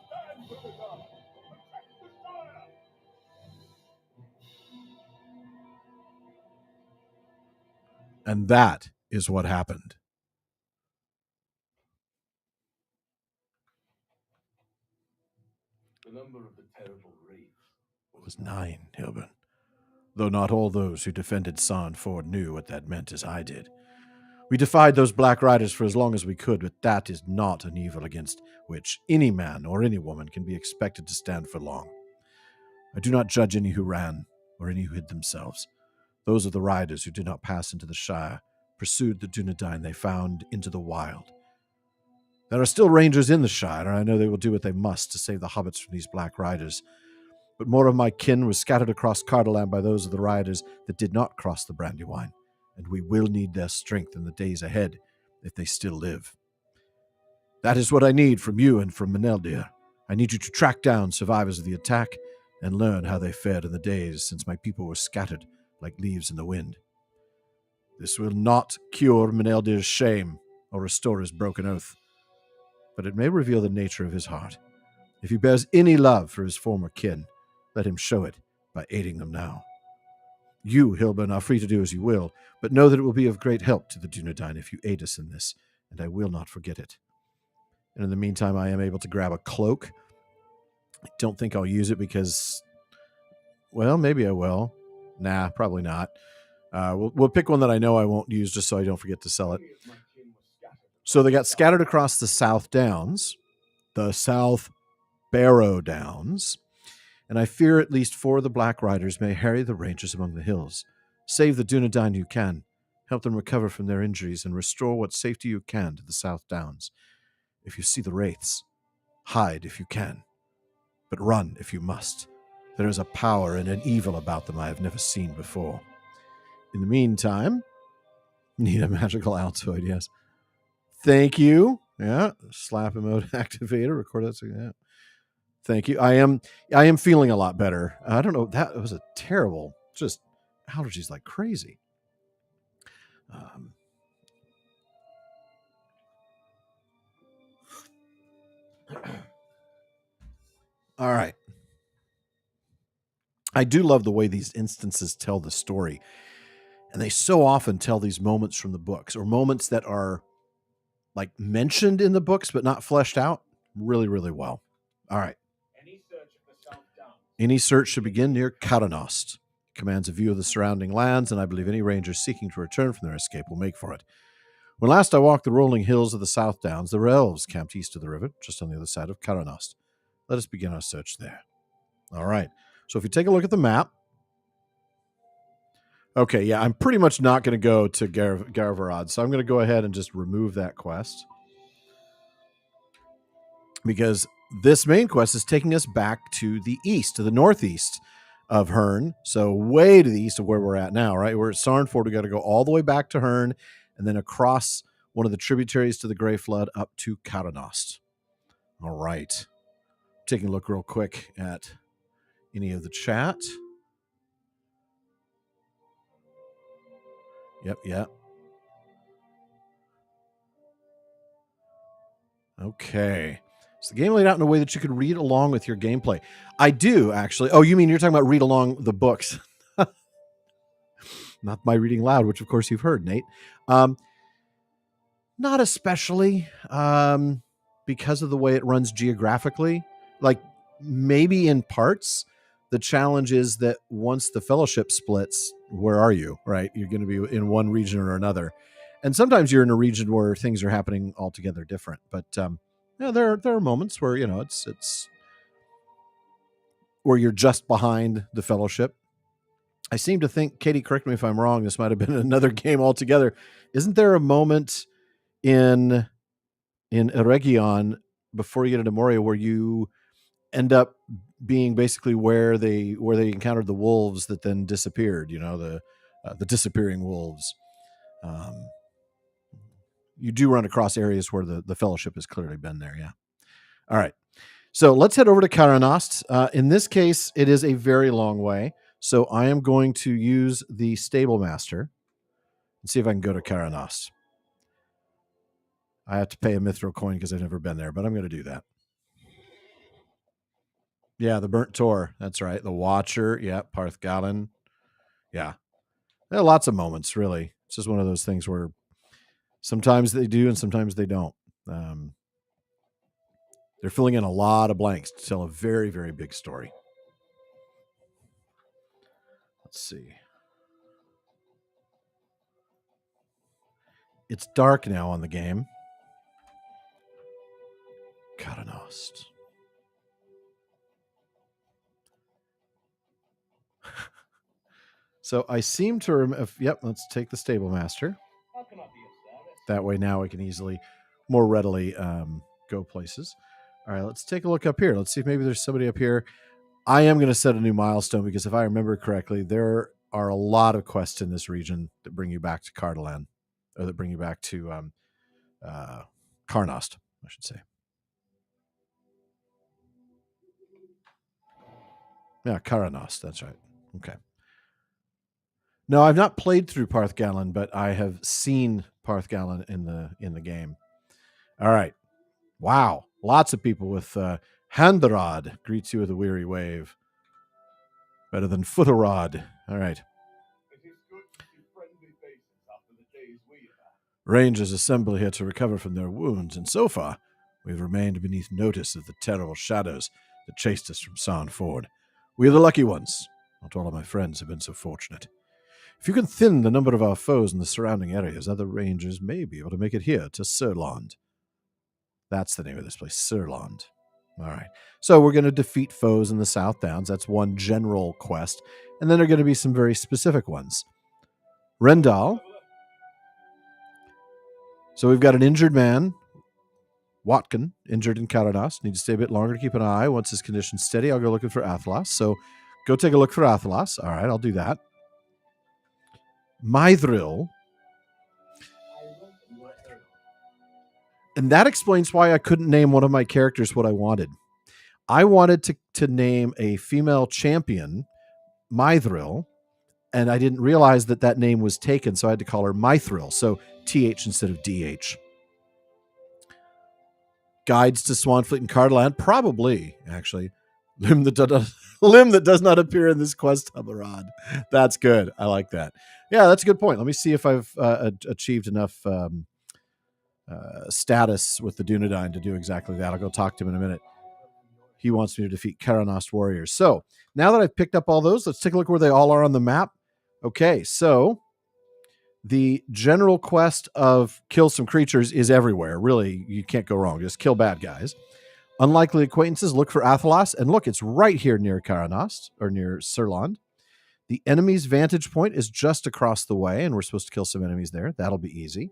Stand, Dunedain! Protect the Shire! And that is what happened. The number of the terrible wraiths Was 9, Hilburn. Though not all those who defended Sarn Ford knew what that meant as I did. We defied those Black Riders for as long as we could, but that is not an evil against which any man or any woman can be expected to stand for long. I do not judge any who ran or any who hid themselves. Those are the riders who did not pass into the Shire, pursued the Dunedain they found into the wild. There are still rangers in the Shire, and I know they will do what they must to save the hobbits from these black riders. But more of my kin was scattered across Cardolan by those of the riders that did not cross the Brandywine, and we will need their strength in the days ahead if they still live. That is what I need from you and from Meneldir. I need you to track down survivors of the attack and learn how they fared in the days since my people were scattered like leaves in the wind. This will not cure Meneldir's shame or restore his broken oath, but it may reveal the nature of his heart. If he bears any love for his former kin, let him show it by aiding them now. You, Hilburn, are free to do as you will, but know that it will be of great help to the Dunedain if you aid us in this, and I will not forget it. And in the meantime, I am able to grab a cloak. I don't think I'll use it because, well, maybe I will. Nah, probably not. We'll pick one that I know I won't use just so I don't forget to sell it. So they got scattered across the South Downs, the South Barrow Downs, and I fear at least 4 of the Black Riders may harry the ranges among the hills. Save the Dunedain you can, help them recover from their injuries, and restore what safety you can to the South Downs. If you see the wraiths, hide if you can, but run if you must. There is a power and an evil about them I have never seen before. In the meantime, need a magical Altoid, yes. Thank you. Yeah, slap emote activator. Record that. Yeah. Thank you. I am feeling a lot better. I don't know. That was a terrible, just allergies like crazy. All right. I do love the way these instances tell the story. And they so often tell these moments from the books, or moments that are like mentioned in the books but not fleshed out really, really well. All right. Any search should begin near Caranost. Commands a view of the surrounding lands, and I believe any rangers seeking to return from their escape will make for it. When last I walked the rolling hills of the South Downs, there were elves camped east of the river, just on the other side of Caranost. Let us begin our search there. All right. So if you take a look at the map, okay, yeah, I'm pretty much not going to go to Garvarad, so I'm going to go ahead and just remove that quest. Because this main quest is taking us back to the east, to the northeast of Herne. So way to the east of where we're at now, right? We're at Sarnford. We got to go all the way back to Herne and then across one of the tributaries to the Grey Flood up to Caranost. All right. Taking a look real quick at any of the chat. Yep. Okay. So the game laid out in a way that you could read along with your gameplay. I do, actually. Oh, you mean you're talking about read along the books? Not my reading loud, which of course you've heard, Nate. Not especially, because of the way it runs geographically. Like, maybe in parts. The challenge is that once the fellowship splits, where are you, right? You're going to be in one region or another. And sometimes you're in a region where things are happening altogether different. But there are moments where, it's where you're just behind the fellowship. I seem to think, Katie, correct me if I'm wrong, this might have been another game altogether. Isn't there a moment in Eregion before you get into Moria where you end up being basically where they encountered the wolves that then disappeared, the disappearing wolves? You do run across areas where the fellowship has clearly been there. Yeah. All right. So let's head over to Caranost. In this case, it is a very long way. So I am going to use the Stable Master and see if I can go to Caranost. I have to pay a Mithril coin because I've never been there, but I'm going to do that. Yeah, the Burnt Tor. That's right. The Watcher. Yeah, Parth Galen. Yeah. There are lots of moments, really. It's just one of those things where sometimes they do and sometimes they don't. They're filling in a lot of blanks to tell a very, very big story. Let's see. It's dark now on the game. Caranost. So I seem to remember. Yep, let's take the Stable Master. How can That way now we can more readily go places. All right, let's take a look up here. Let's see if maybe there's somebody up here. I am going to set a new milestone because if I remember correctly, there are a lot of quests in this region that bring you back to Cardolan, or that bring you back to Karnost, I should say. Yeah, Karanost, that's right. Okay. No, I've not played through Parthgalen, but I have seen Parthgalen in the game. All right. Wow. Lots of people with Handarad greets you with a weary wave. Better than Footarod. All right. It is good to see friendly faces after the days we have had. Rangers assemble here to recover from their wounds, and so far, we've remained beneath notice of the terrible shadows that chased us from Sarn Ford. We are the lucky ones. Not all of my friends have been so fortunate. If you can thin the number of our foes in the surrounding areas, other rangers may be able to make it here to Surland. That's the name of this place, Surland. All right. So we're going to defeat foes in the South Downs. That's one general quest. And then there are going to be some very specific ones. Rendal. So we've got an injured man, Watkin, injured in Karadas. Need to stay a bit longer to keep an eye. Once his condition's steady, I'll go looking for Athelas. So go take a look for Athelas. All right, I'll do that. Mithril. And that explains why I couldn't name one of my characters what I wanted. I wanted to name a female champion Mithril, and I didn't realize that name was taken, so I had to call her Mithril. So TH instead of DH. Guides to Swanfleet and Cardolan? Probably, actually. Limb that does not appear in this quest hub rod. That's good. I like that. Yeah, that's a good point. Let me see if I've achieved enough status with the Dunedain to do exactly that. I'll go talk to him in a minute. He wants me to defeat Karanost warriors. So now that I've picked up all those, let's take a look where they all are on the map. Okay, so the general quest of kill some creatures is everywhere. Really, you can't go wrong. Just kill bad guys. Unlikely acquaintances, look for Athelas. And look, it's right here near Karanost, or near Surland. The enemy's vantage point is just across the way, and we're supposed to kill some enemies there. That'll be easy.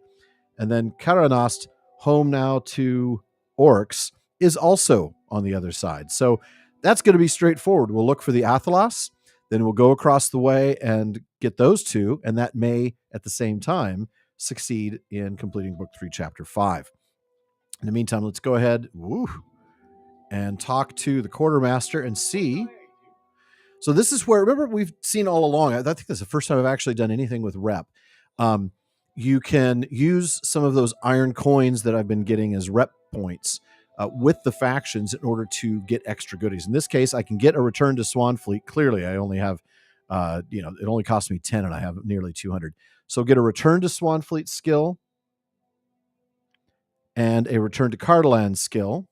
And then Karanost, home now to orcs, is also on the other side. So that's going to be straightforward. We'll look for the Athelas, then we'll go across the way and get those two, and that may, at the same time, succeed in completing Book 3, Chapter 5. In the meantime, let's go ahead and talk to the quartermaster and see. So this is where, remember, we've seen all along, I think this is the first time I've actually done anything with rep. You can use some of those iron coins that I've been getting as rep points with the factions in order to get extra goodies. In this case, I can get a return to Swanfleet. Clearly, I only have, it only cost me 10 and I have nearly 200. So get a return to Swanfleet skill and a return to Cardolan skill.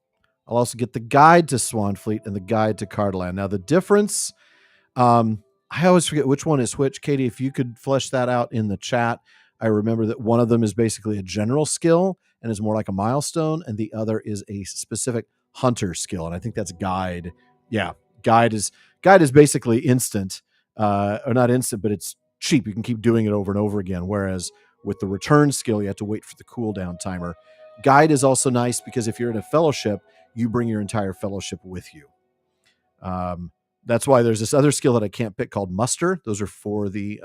I'll also get the guide to Swanfleet and the guide to Cardolan. Now, the difference, I always forget which one is which. Katie, if you could flesh that out in the chat. I remember that one of them is basically a general skill and is more like a milestone, and the other is a specific hunter skill, and I think that's guide. Yeah, guide is basically instant, or not instant, but it's cheap. You can keep doing it over and over again, whereas with the return skill, you have to wait for the cooldown timer. Guide is also nice because if you're in a fellowship, you bring your entire fellowship with you. That's why there's this other skill that I can't pick called muster. Those are for the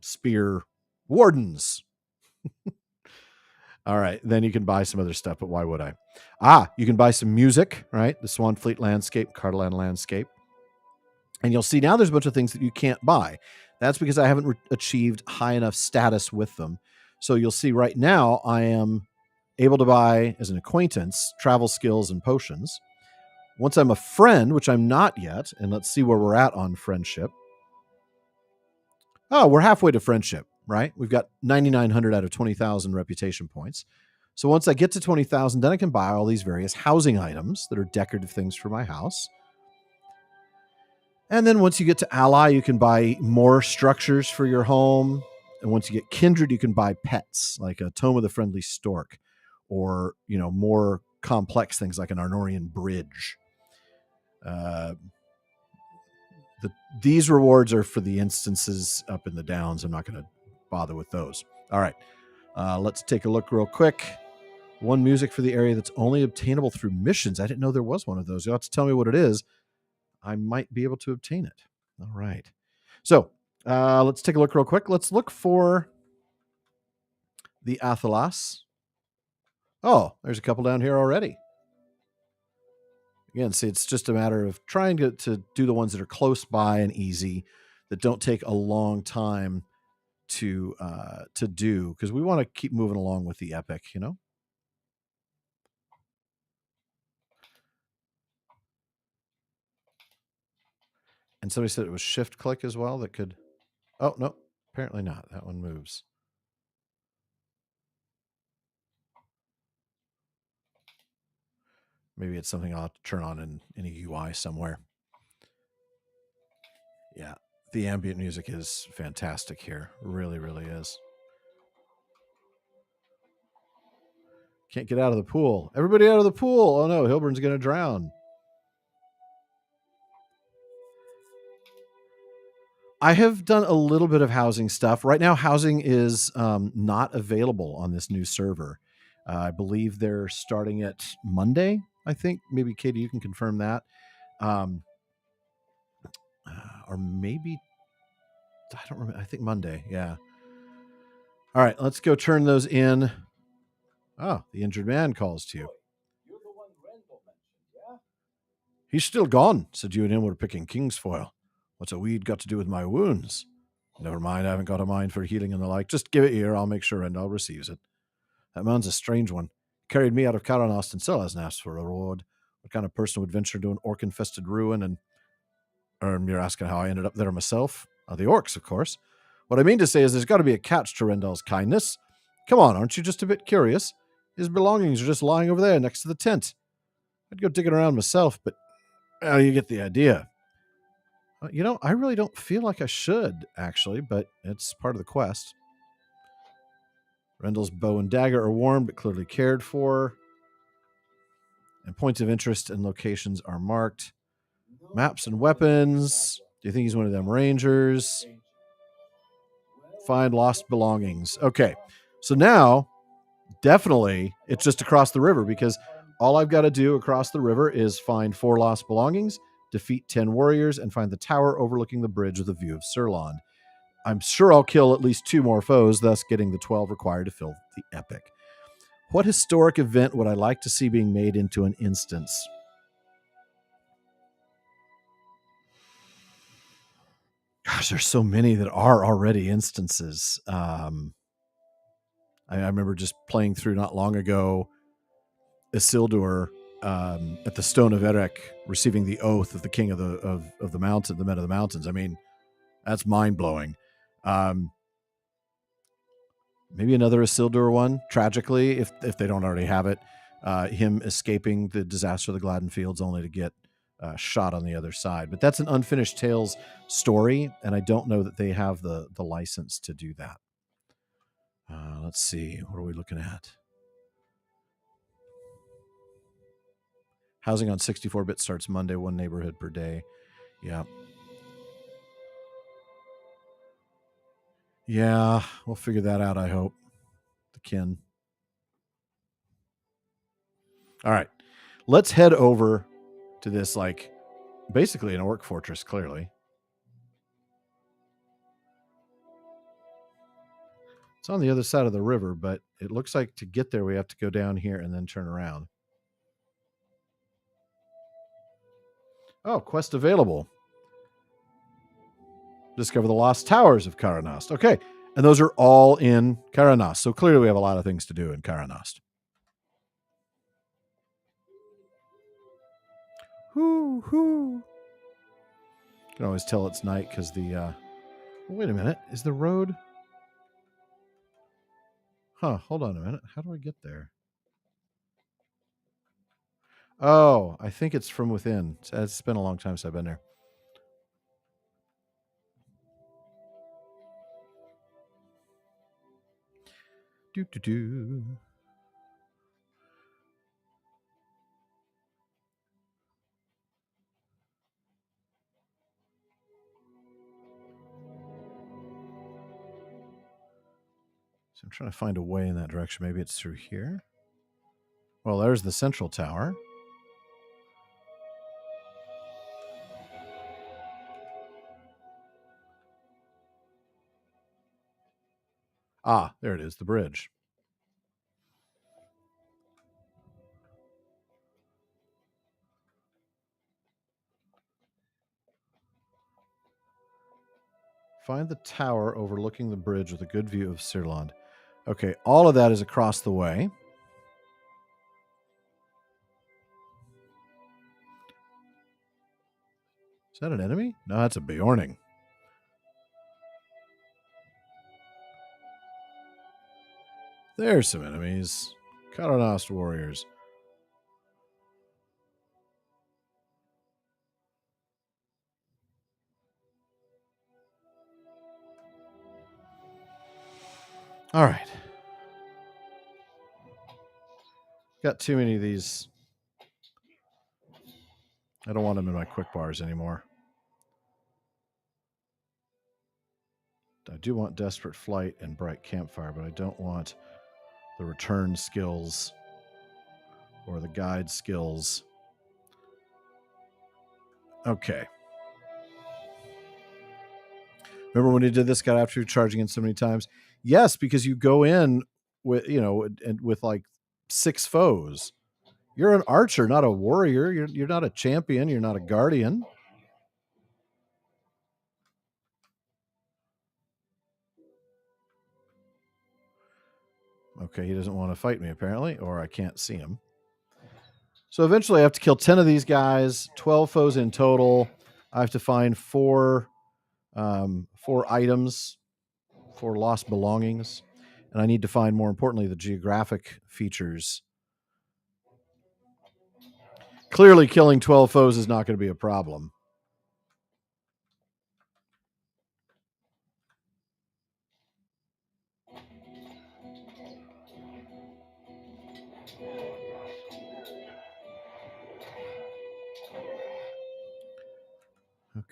spear wardens. All right, then you can buy some other stuff, but why would I? You can buy some music, right? The Swanfleet landscape, Cardolan landscape. And you'll see now there's a bunch of things that you can't buy. That's because I haven't achieved high enough status with them. So you'll see right now I am able to buy, as an acquaintance, travel skills and potions. Once I'm a friend, which I'm not yet, and let's see where we're at on friendship. Oh, we're halfway to friendship, right? We've got 9,900 out of 20,000 reputation points. So once I get to 20,000, then I can buy all these various housing items that are decorative things for my house. And then once you get to ally, you can buy more structures for your home. And once you get kindred, you can buy pets, like a Tome of the Friendly Stork, or, more complex things like an Arnorian bridge. These rewards are for the instances up in the downs. I'm not going to bother with those. All right, let's take a look real quick. One music for the area that's only obtainable through missions. I didn't know there was one of those. You'll have to tell me what it is. I might be able to obtain it. All right. So let's take a look real quick. Let's look for the Athelas. Oh, there's a couple down here already. Again, see, it's just a matter of trying to do the ones that are close by and easy, that don't take a long time to do, because we want to keep moving along with the epic, you know. And somebody said it was shift click as well that could. Oh no, apparently not. That one moves. Maybe it's something I'll have to turn on in a UI somewhere. Yeah, the ambient music is fantastic here. Really, really is. Can't get out of the pool. Everybody out of the pool. Oh no, Hilburn's going to drown. I have done a little bit of housing stuff. Right now, housing is not available on this new server. I believe they're starting it Monday, I think. Maybe, Katie, you can confirm that. Or maybe, I don't remember. I think Monday, yeah. All right, let's go turn those in. Oh, the injured man calls to you. You're the one Rendell mentioned, yeah? He's still gone, said you and him were picking kingsfoil. What's a weed got to do with my wounds? Never mind, I haven't got a mind for healing and the like. Just give it here, I'll make sure Rendell receives it. That man's a strange one. He carried me out of Karanost and still hasn't asked for a reward. What kind of person would venture to an orc-infested ruin and... you're asking how I ended up there myself? The orcs, of course. What I mean to say is there's got to be a catch to Rendell's kindness. Come on, aren't you just a bit curious? His belongings are just lying over there next to the tent. I'd go digging around myself, but you get the idea. You know, I really don't feel like I should, actually, but it's part of the quest. Rendell's bow and dagger are worn, but clearly cared for. And points of interest and locations are marked. Maps and weapons. Do you think he's one of them rangers? Find lost belongings. Okay, so now, definitely, it's just across the river, because all I've got to do across the river is find 4 lost belongings, defeat 10 warriors, and find the tower overlooking the bridge with a view of Surland. I'm sure I'll kill at least 2 more foes, thus getting the 12 required to fill the epic. What historic event would I like to see being made into an instance? Gosh, there's so many that are already instances. I remember just playing through not long ago Isildur at the Stone of Erech, receiving the oath of the king of the mountain, the men of the mountains. I mean, that's mind blowing. Maybe another Isildur one. Tragically, if they don't already have it, him escaping the disaster of the Gladden Fields only to get shot on the other side. But that's an Unfinished Tales story, and I don't know that they have the license to do that. Let's see. What are we looking at? Housing on 64-bit starts Monday, 1 neighborhood per day. Yeah. Yeah, we'll figure that out, I hope. The kin. All right. Let's head over to this, like, basically an orc fortress, clearly. It's on the other side of the river, but it looks like to get there we have to go down here and then turn around. Oh, quest available. Discover the lost towers of Karanost. Okay. And those are all in Karanost. So clearly we have a lot of things to do in Karanost. Whoo, whoo. You can always tell it's night because the... wait a minute. Is the road... Huh, hold on a minute. How do I get there? Oh, I think it's from within. It's been a long time since I've been there. Do. So I'm trying to find a way in that direction. Maybe it's through here. Well, there's the central tower. Ah, there it is, the bridge. Find the tower overlooking the bridge with a good view of Sirland. Okay, all of that is across the way. Is that an enemy? No, that's a Bjorning. There's some enemies. Karanost warriors. All right. Got too many of these. I don't want them in my quick bars anymore. I do want Desperate Flight and Bright Campfire, but I don't want the return skills or the guide skills. Okay. Remember when he did this, got after you charging in so many times? Yes, because you go in with, with like 6 foes. You're an archer, not a warrior. You're not a champion. You're not a guardian. Okay, he doesn't want to fight me apparently, or I can't see him. So eventually I have to kill 10 of these guys, 12 foes in total. I have to find 4 items, 4 lost belongings, and I need to find, more importantly, the geographic features. Clearly killing 12 foes is not going to be a problem.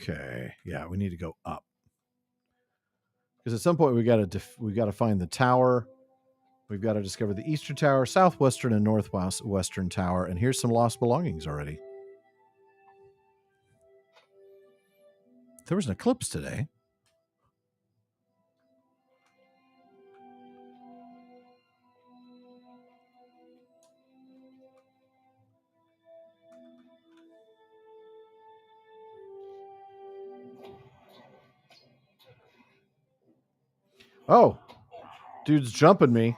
Okay, yeah, we need to go up. Because at some point we got to find the tower. We've got to discover the eastern tower, southwestern, and northwestern tower. And here's some lost belongings already. There was an eclipse today. Oh, dude's jumping me.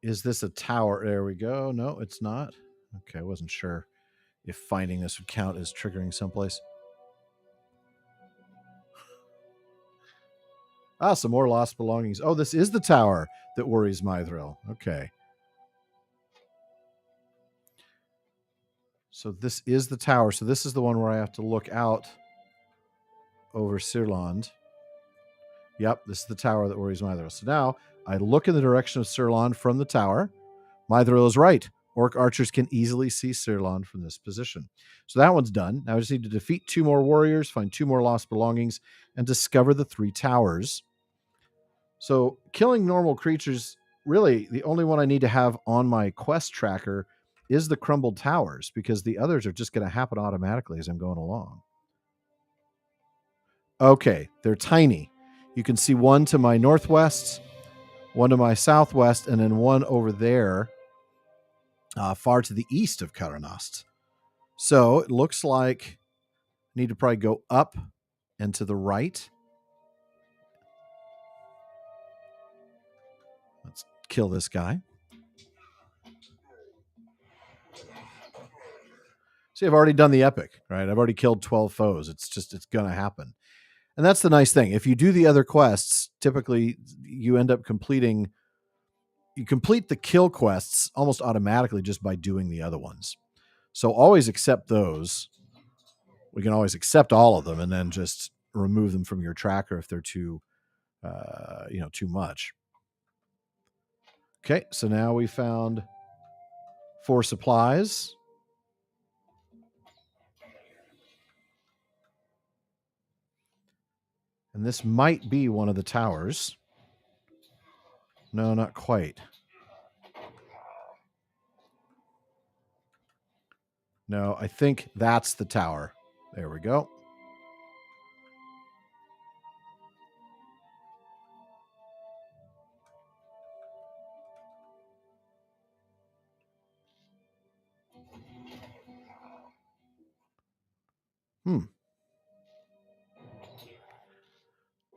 Is this a tower? There we go. No, it's not. Okay, I wasn't sure if finding this would count as triggering someplace. Ah, some more lost belongings. Oh, this is the tower that worries Mithril. Okay. So this is the tower. So this is the one where I have to look out over Sirland. Yep, this is the tower that worries Mithril. So now I look in the direction of Sirland from the tower. Mithril is right. Orc archers can easily see Sirland from this position. So that one's done. Now I just need to defeat 2 more warriors, find 2 more lost belongings, and discover the 3 towers. So killing normal creatures, really, the only one I need to have on my quest tracker is the crumbled towers, because the others are just going to happen automatically as I'm going along. Okay, they're tiny. You can see one to my northwest, one to my southwest, and then one over there far to the east of Karanost. So it looks like I need to probably go up and to the right. Let's kill this guy. See, I've already done the epic, right? I've already killed 12 foes. It's going to happen. And that's the nice thing. If you do the other quests, typically you end up you complete the kill quests almost automatically just by doing the other ones. So always accept those. We can always accept all of them and then just remove them from your tracker if they're too much. Okay, so now we found 4 supplies. And this might be one of the towers. No, not quite. No, I think that's the tower. There we go.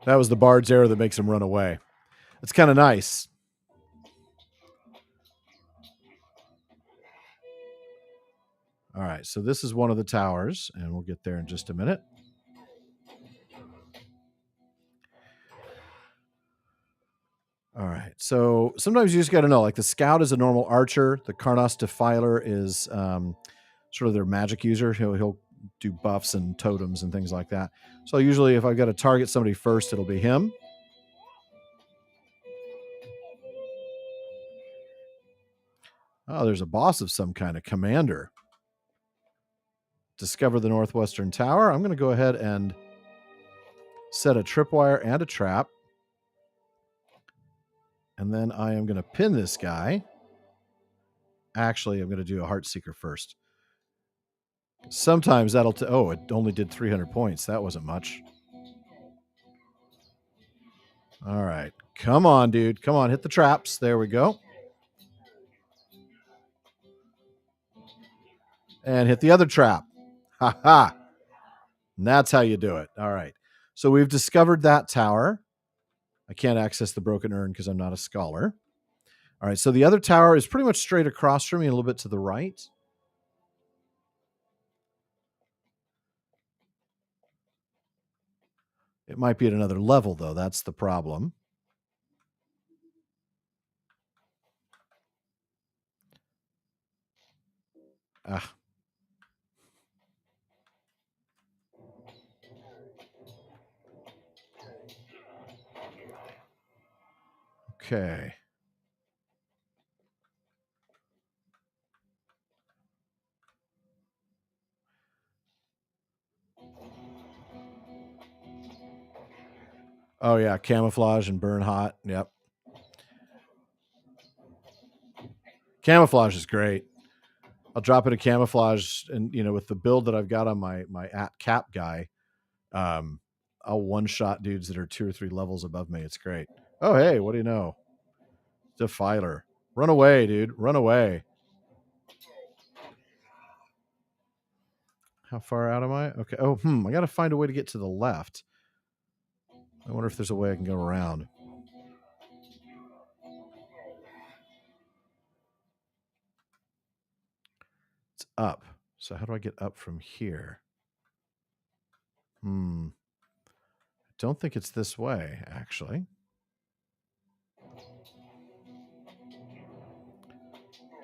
That was the bard's arrow that makes him run away. It's kind of nice. All right, so this is one of the towers, and we'll get there in just a minute. All right, so sometimes you just got to know, like the scout is a normal archer. The Karnos Defiler is sort of their magic user. He'll do buffs and totems and things like that. So usually if I've got to target somebody first, it'll be him. Oh, there's a boss of some kind, a commander. Discover the Northwestern Tower. I'm going to go ahead and set a tripwire and a trap. And then I am going to pin this guy. Actually, I'm going to do a Heartseeker first. Sometimes that'll... oh, it only did 300 points. That wasn't much. All right. Come on, dude. Come on. Hit the traps. There we go. And hit the other trap. Ha ha. And that's how you do it. All right. So we've discovered that tower. I can't access the broken urn because I'm not a scholar. All right. So the other tower is pretty much straight across from me, a little bit to the right. It might be at another level, though. That's the problem. Ah. Okay. Oh, yeah. Camouflage and burn hot. Yep. Camouflage is great. I'll drop in a camouflage, and with the build that I've got on my at cap guy, I'll one shot dudes that are 2 or 3 levels above me. It's great. Oh, hey, what do you know? Defiler. Run away, dude. Run away. How far out am I? Okay. Oh, I got to find a way to get to the left. I wonder if there's a way I can go around. It's up. So how do I get up from here? I don't think it's this way, actually.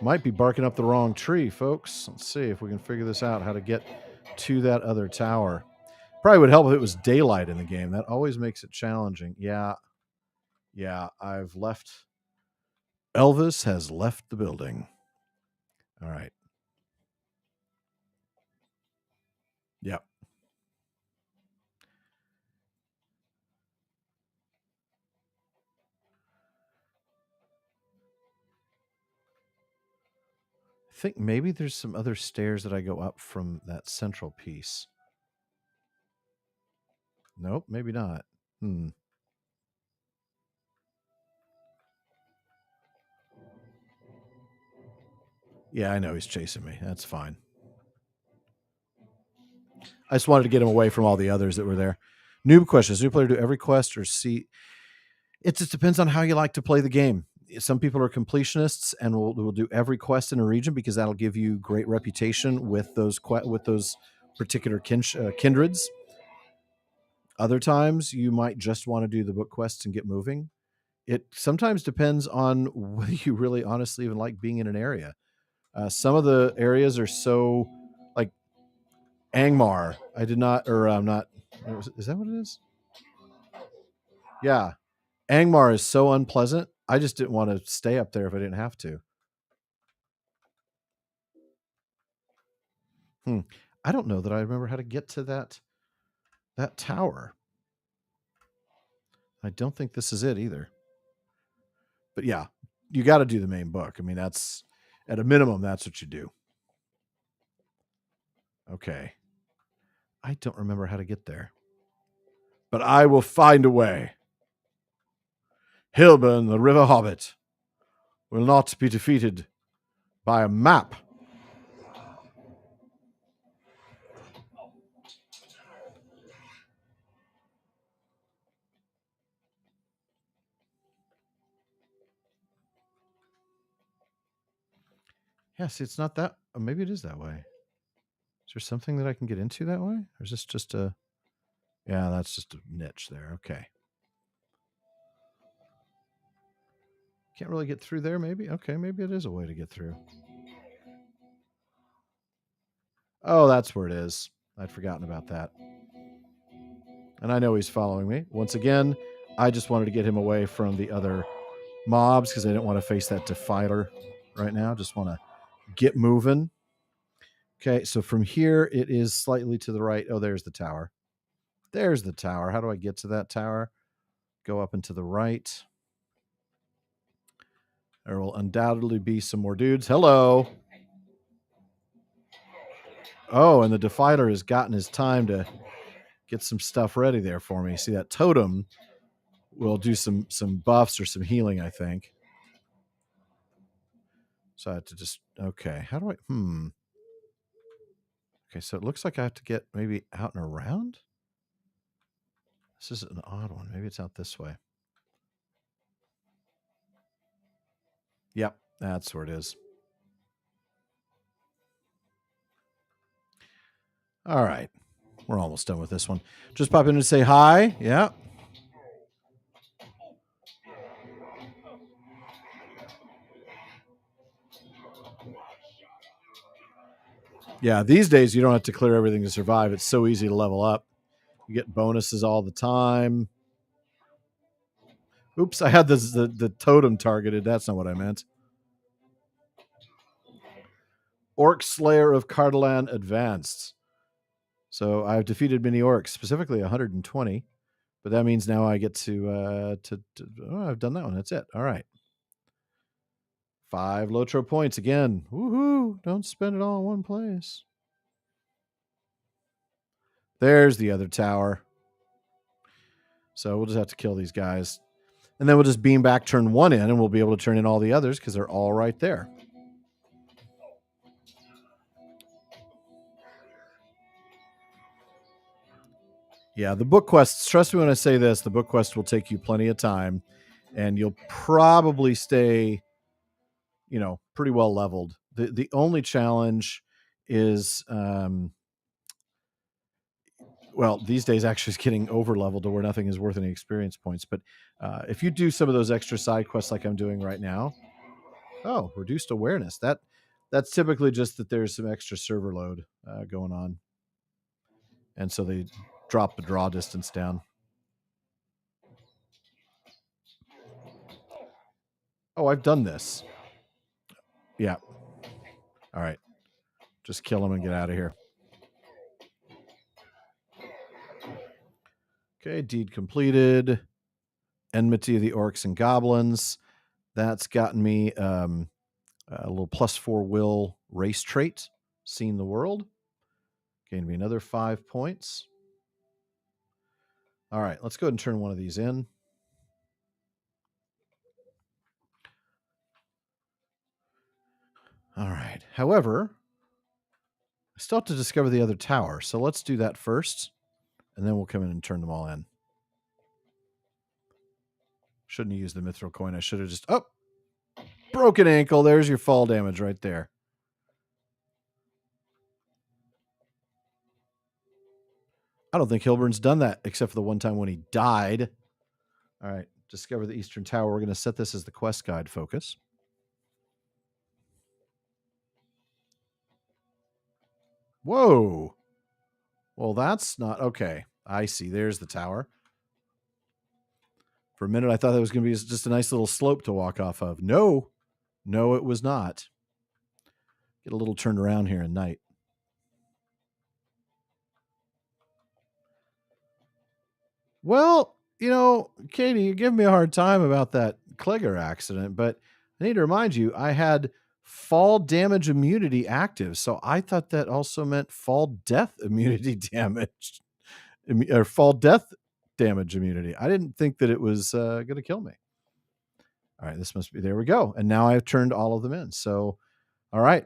Might be barking up the wrong tree, folks. Let's see if we can figure this out, how to get to that other tower. Probably would help if it was daylight in the game. That always makes it challenging. Yeah, I've left. Elvis has left the building. All right. Yep. I think maybe there's some other stairs that I go up from that central piece. Nope, maybe not. Yeah, I know he's chasing me. That's fine. I just wanted to get him away from all the others that were there. Noob questions. New player do every quest or see? It just depends on how you like to play the game. Some people are completionists and will do every quest in a region because that'll give you great reputation with those particular kindreds. Other times you might just want to do the book quests and get moving. It sometimes depends on whether you really honestly even like being in an area. Some of the areas are so like Angmar. I did not, or I'm not. Is that what it is? Yeah. Angmar is so unpleasant. I just didn't want to stay up there if I didn't have to. I don't know that I remember how to get to that tower. I don't think this is it either. But yeah, you got to do the main book. I mean, that's at a minimum, that's what you do. Okay. I don't remember how to get there, but I will find a way. Hilburn, the river hobbit, will not be defeated by a map. Yeah, see, it's not that. Maybe it is that way. Is there something that I can get into that way? Or is this just a. Yeah, that's just a niche there. Okay. Can't really get through there, maybe? Okay, maybe it is a way to get through. Oh, that's where it is. I'd forgotten about that. And I know he's following me. Once again, I just wanted to get him away from the other mobs because I didn't want to face that defiler right now. Just want to get moving. Okay, so from here, it is slightly to the right. Oh, there's the tower. There's the tower. How do I get to that tower? Go up and to the right. There will undoubtedly be some more dudes. Hello. Oh, and the defiler has gotten his time to get some stuff ready there for me. See, that totem will do some buffs or some healing, I think. So I have to just, okay, how do I, Okay, so it looks like I have to get maybe out and around. This is an odd one. Maybe it's out this way. Yep, that's where it is. All right. We're almost done with this one. Just pop in and say hi. Yeah. Yeah, these days you don't have to clear everything to survive. It's so easy to level up. You get bonuses all the time. Oops, I had the totem targeted. That's not what I meant. Orc Slayer of Cardalan Advanced. So I've defeated many orcs, specifically 120. But that means now I get to oh, I've done that one. That's it. All right. 5 Lotro points again. Woohoo! Don't spend it all in one place. There's the other tower. So we'll just have to kill these guys. And then we'll just beam back, turn one in, and we'll be able to turn in all the others because they're all right there. Yeah, the book quests, trust me when I say this, the book quest will take you plenty of time, and you'll probably stay, pretty well leveled. The only challenge is, well, these days actually is getting over leveled to where nothing is worth any experience points. But if you do some of those extra side quests like I'm doing right now, reduced awareness. That's typically just that there's some extra server load going on, and so they drop the draw distance down. Oh, I've done this. Yeah. All right. Just kill him and get out of here. Okay, deed completed. Enmity of the Orcs and Goblins. That's gotten me a little +4 will race trait. Seen the world. Gained me another 5 points. All right, let's go ahead and turn one of these in. All right. However, I still have to discover the other tower. So let's do that first, and then we'll come in and turn them all in. Shouldn't have used the mithril coin. I should have just... Oh! Broken ankle. There's your fall damage right there. I don't think Hilburn's done that except for the one time when he died. All right. Discover the Eastern Tower. We're going to set this as the quest guide focus. Whoa. Well, that's not... Okay. I see. There's the tower. For a minute, I thought that was going to be just a nice little slope to walk off of. No, it was not. Get a little turned around here at night. Well, Katie, you give me a hard time about that Klegger accident, but I need to remind you, I had fall damage immunity active, so I thought that also meant fall death immunity damage, or fall death damage immunity. I didn't think that it was going to kill me. All right, this must be, there we go. And now I've turned all of them in. So, all right.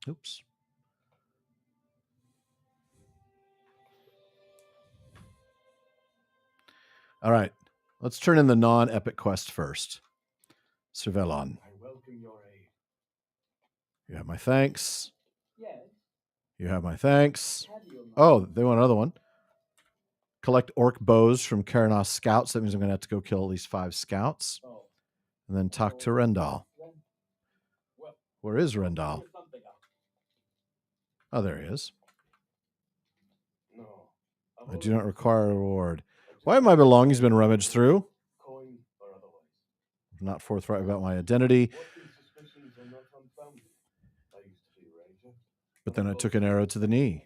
Oops. All right. Let's turn in the non-epic quest first. Cervellon. I welcome your aid. You have my thanks. Yes. You have my thanks. Have you, Oh, they want another one. Collect orc bows from Karanos scouts. That means I'm going to have to go kill at least 5 scouts. Oh. And then talk to Rendal. Well, Where is Rendal? Oh, there he is. No. I do not require a reward. Why have my belongings been rummaged through? Coin or otherwise. I'm not forthright about my identity. Working suspicions are not unfounded. I used to be a ranger. But then I took an arrow to the knee.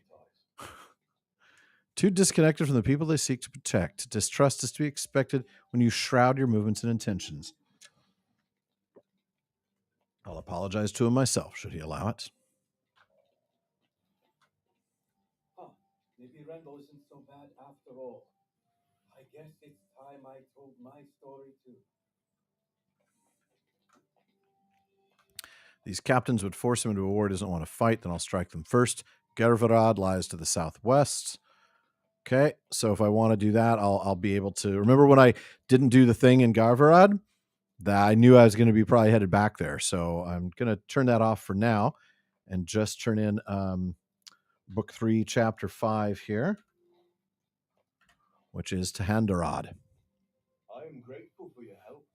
Too disconnected from the people they seek to protect. Distrust is to be expected when you shroud your movements and intentions. I'll apologize to him myself, should he allow it. Huh. Maybe Randall isn't so bad after all. I guess it's time I told my story too. These captains would force him into a war he doesn't want to fight, then I'll strike them first. Gervarad lies to the southwest. Okay, so if I want to do that, I'll be able to. Remember when I didn't do the thing in Garvarad? That I knew I was going to be probably headed back there. So I'm going to turn that off for now and just turn in book 3, chapter 5 here, which is to Handarad. I am grateful for your help.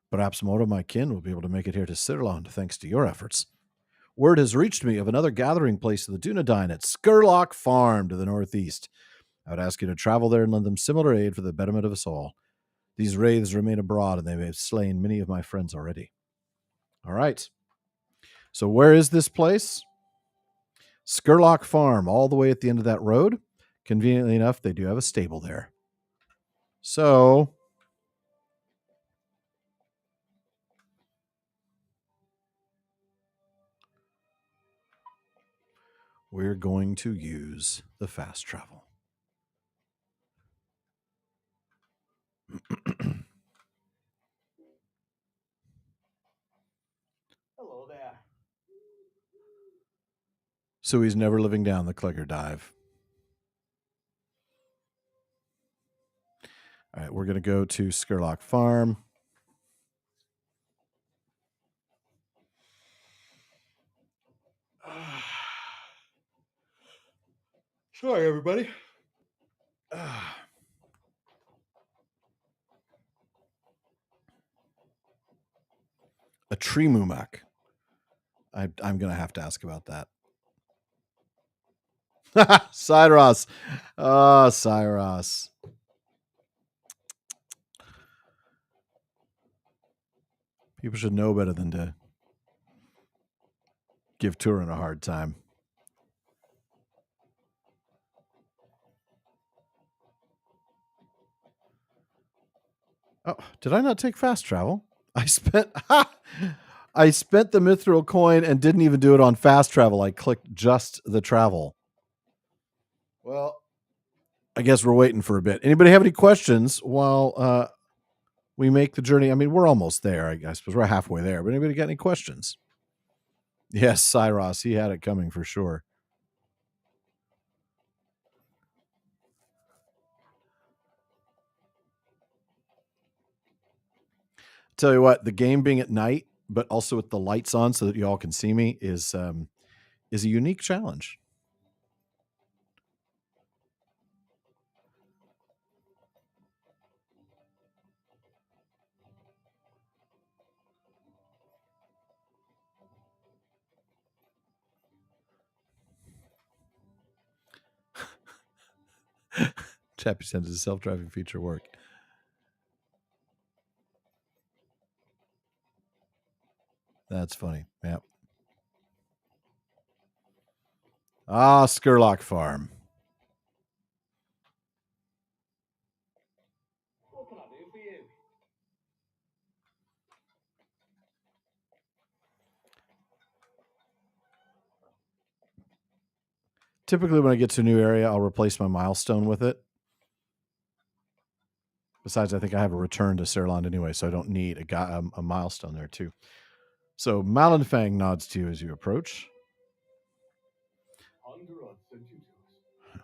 Perhaps more of my kin will be able to make it here to Sirland thanks to your efforts. Word has reached me of another gathering place of the Dunedain at Skurlock Farm to the northeast. I would ask you to travel there and lend them similar aid for the betterment of us all. These wraiths remain abroad, and they may have slain many of my friends already. All right. So where is this place? Skurlock Farm, all the way at the end of that road. Conveniently enough, they do have a stable there. So we're going to use the fast travel. Hello there. So he's never living down the Klegger dive. All right, we're going to go to Skurlock Farm. Sorry, everybody. A tree mumak. I'm going to have to ask about that. Cyros. Oh, Cyros. People should know better than to give Turin a hard time. Oh, did I not take fast travel? I spent the mithril coin and didn't even do it on fast travel. I clicked just the travel. Well, I guess we're waiting for a bit. Anybody have any questions while we make the journey? I mean, we're almost there. I suppose we're halfway there. But anybody got any questions? Yes, Cyros, he had it coming for sure. Tell you what, the game being at night, but also with the lights on so that you all can see me is a unique challenge. Chappie sends his self-driving feature work. That's funny. Yep. Ah, Skurlock Farm. can I do for you? Typically, when I get to a new area, I'll replace my milestone with it. Besides, I think I have a return to Ceylon anyway, so I don't need a milestone there too. So Malinfang nods to you as you approach.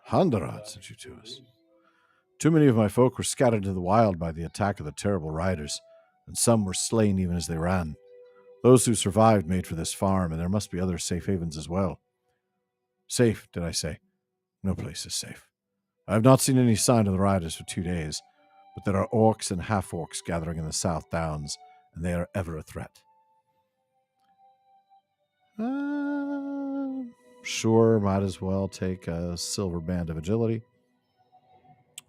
Handarad sent you to us. Too many of my folk were scattered into the wild by the attack of the terrible riders, and some were slain even as they ran. Those who survived made for this farm, and there must be other safe havens as well. Safe, did I say? No place is safe. I have not seen any sign of the riders for 2 days, but there are orcs and half-orcs gathering in the South Downs, and they are ever a threat. Sure, might as well take a silver band of agility.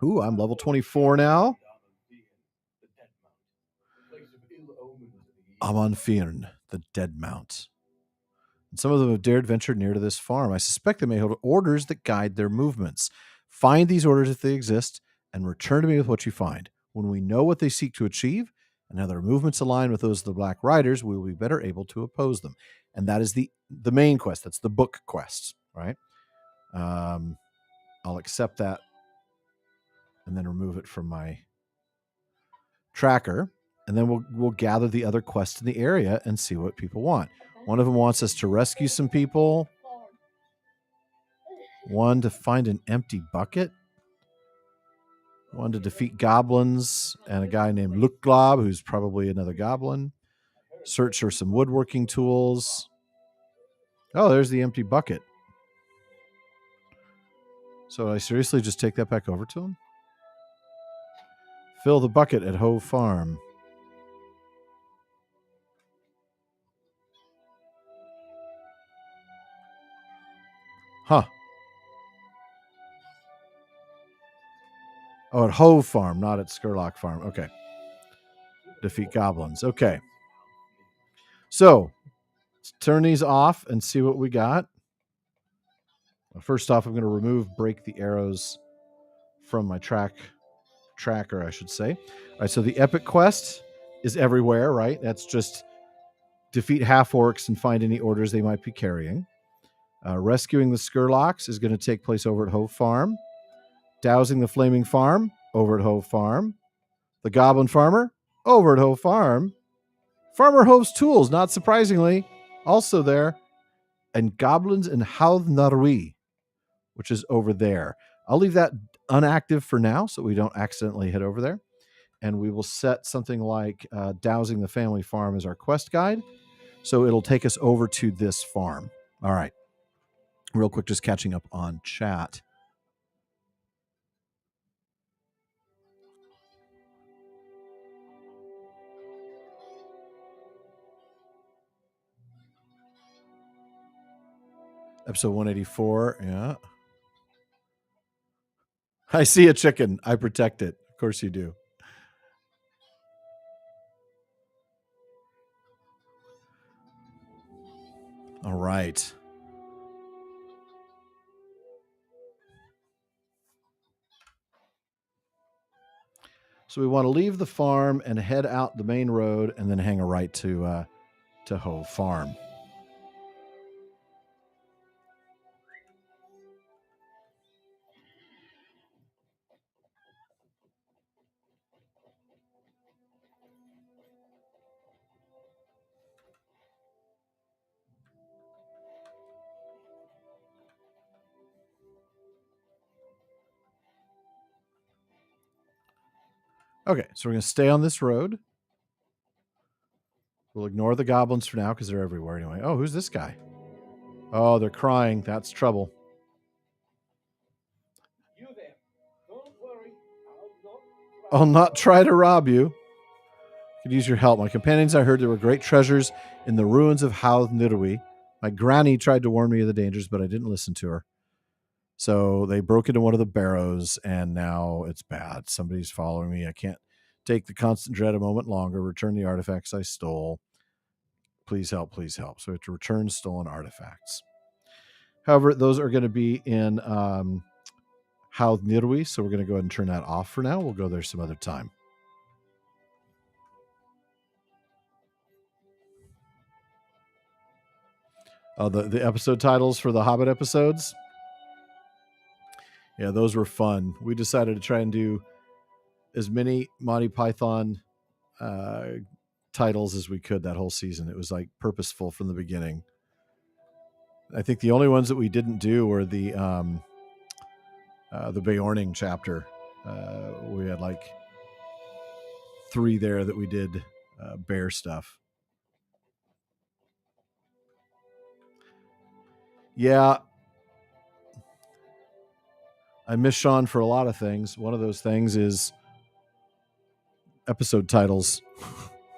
Ooh, I'm level 24 now. Amonfirn, the Dead Mount. And some of them have dared venture near to this farm. I suspect they may hold orders that guide their movements. Find these orders if they exist, and return to me with what you find. When we know what they seek to achieve, and how their movements align with those of the Black Riders, we will be better able to oppose them. And that is the main quest. That's the book quest, right? I'll accept that and then remove it from my tracker. And then we'll gather the other quests in the area and see what people want. One of them wants us to rescue some people. One to find an empty bucket. One to defeat goblins and a guy named Lukglob, who's probably another goblin. Search for some woodworking tools. Oh, there's the empty bucket. So I seriously just take that back over to him? Fill the bucket at Hove Farm. Huh. Oh, at Hove Farm, not at Skurlock Farm. Okay. Defeat goblins. Okay. So, let's turn these off and see what we got. First off, I'm going to break the arrows from my tracker, I should say. All right, so the epic quest is everywhere, right? That's just defeat half-orcs and find any orders they might be carrying. Rescuing the Skurlocks is going to take place over at Hove Farm. Dousing the Flaming Farm, over at Hove Farm. The Goblin Farmer, over at Hove Farm. Farmer Hove's Tools, not surprisingly, also there. And Goblins in Howth Narui, which is over there. I'll leave that unactive for now so we don't accidentally head over there. And we will set something like Dousing the Family Farm as our quest guide. So it'll take us over to this farm. All right. Real quick, just catching up on chat. Episode 184, yeah. I see a chicken. I protect it. Of course you do. All right. So we want to leave the farm and head out the main road and then hang a right to Hove Farm. Okay, so we're going to stay on this road. We'll ignore the goblins for now because they're everywhere anyway. Oh, who's this guy? Oh, they're crying. That's trouble. You there. Don't worry. I'll not try to rob you. Could use your help. My companions, I heard there were great treasures in the ruins of Howth Nirui. My granny tried to warn me of the dangers, but I didn't listen to her. So they broke into one of the barrows, and now it's bad. Somebody's following me. I can't take the constant dread a moment longer. Return the artifacts I stole. Please help, please help. So we have to return stolen artifacts. However, those are going to be in Howth Nirui, so we're going to go ahead and turn that off for now. We'll go there some other time. The episode titles for the Hobbit episodes. Yeah, those were fun. We decided to try and do as many Monty Python titles as we could that whole season. It was like purposeful from the beginning. I think the only ones that we didn't do were the Beorning chapter. We had like 3 there that we did bear stuff. Yeah, I miss Sean for a lot of things. One of those things is episode titles.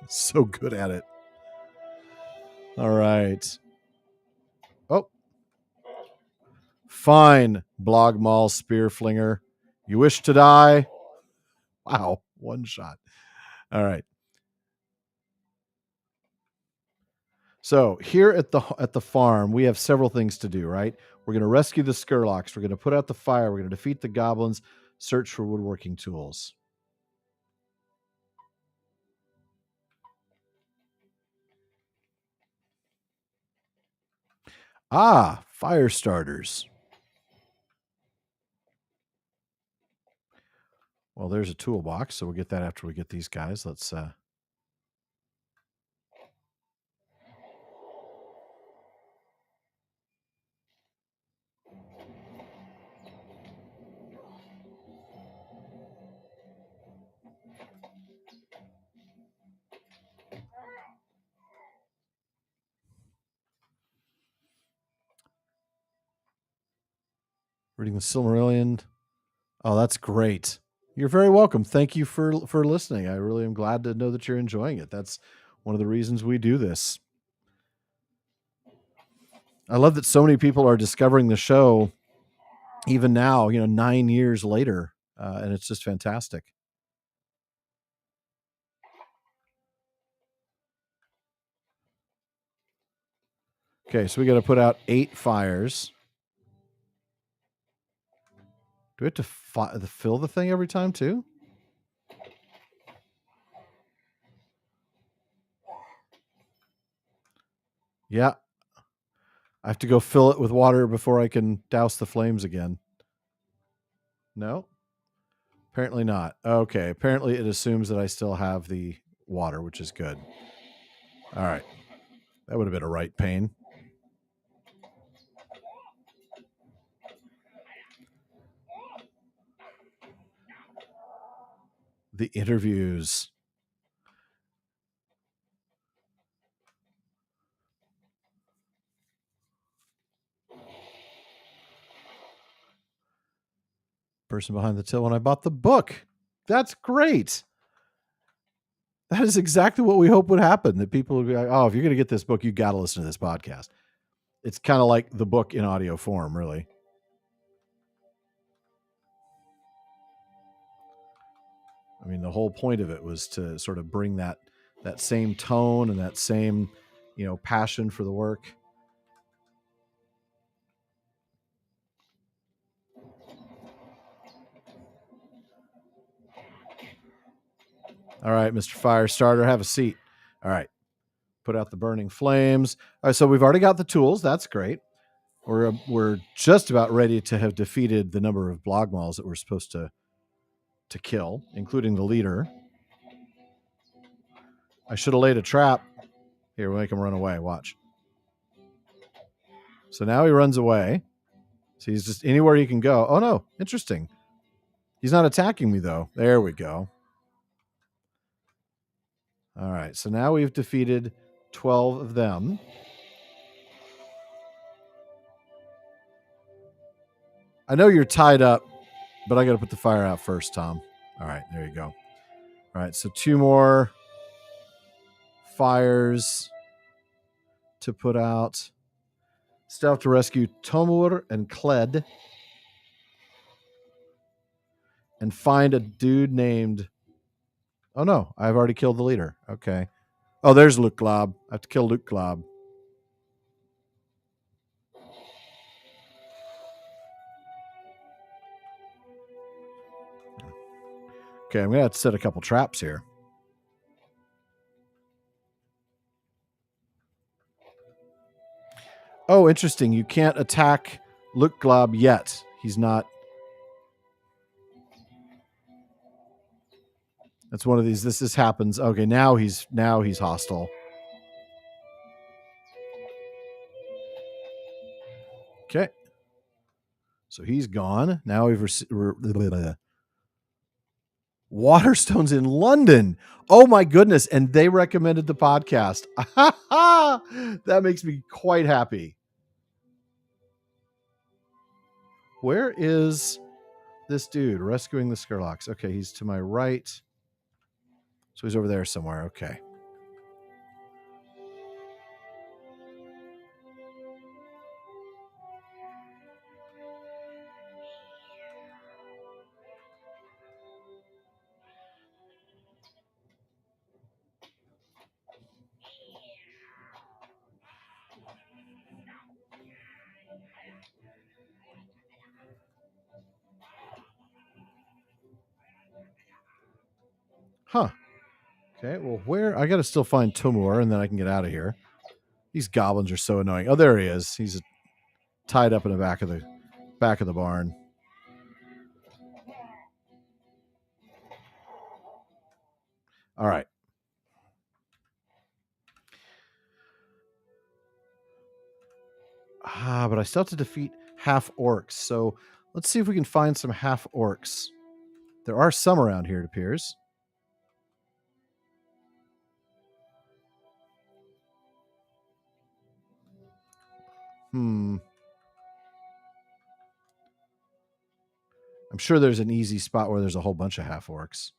So good at it. All right. Oh, fine, Blog Mall Spear Flinger. You wish to die? Wow, one shot. All right. So here at the farm, we have several things to do, right? We're going to rescue the Skurlocks. We're going to put out the fire. We're going to defeat the goblins, search for woodworking tools. Ah, fire starters. Well, there's a toolbox, so we'll get that after we get these guys. Let's reading the Silmarillion. Oh, that's great. You're very welcome. Thank you for listening. I really am glad to know that you're enjoying it. That's one of the reasons we do this. I love that so many people are discovering the show even now, 9 years later, and it's just fantastic. Okay, so we got to put out 8 fires. Do we have to fill the thing every time too? Yeah. I have to go fill it with water before I can douse the flames again. No? Apparently not. Okay, apparently it assumes that I still have the water, which is good. All right. That would have been a right pain. The interviews. Person behind the till when I bought the book. That's great. That is exactly what we hope would happen. That people would be like, oh, if you're going to get this book, you got to listen to this podcast. It's kind of like the book in audio form, really. I mean, the whole point of it was to sort of bring that same tone and that same, passion for the work. All right, Mr. Firestarter, have a seat. All right. Put out the burning flames. All right, so we've already got the tools. That's great. We're just about ready to have defeated the number of Blogmalls that we're supposed to kill, including the leader. I should have laid a trap. Here, we'll make him run away. Watch. So now he runs away. So he's just anywhere he can go. Oh, no. Interesting. He's not attacking me, though. There we go. All right. So now we've defeated 12 of them. I know you're tied up, but I got to put the fire out first, Tom. All right. There you go. All right. So 2 more fires to put out. Still have to rescue Tomur and Kled and find a dude named... Oh, no. I've already killed the leader. Okay. Oh, there's Luke Glob. I have to kill Luke Glob. Okay, I'm going to have to set a couple traps here. Oh, interesting. You can't attack Lukglob yet. He's not. That's one of these. This happens. Okay, now he's hostile. Okay. So he's gone. Now we've Waterstone's in London. Oh my goodness. And they recommended the podcast. That makes me quite happy. Where is this dude rescuing the Skurlocks? Okay, he's to my right. So he's over there somewhere. Okay. Huh. Okay, well, where? I got to still find Tomur, and then I can get out of here. These goblins are so annoying. Oh, there he is. He's tied up in the back of the barn. All right. But I still have to defeat half orcs. So let's see if we can find some half orcs. There are some around here, it appears. I'm sure there's an easy spot where there's a whole bunch of half orcs.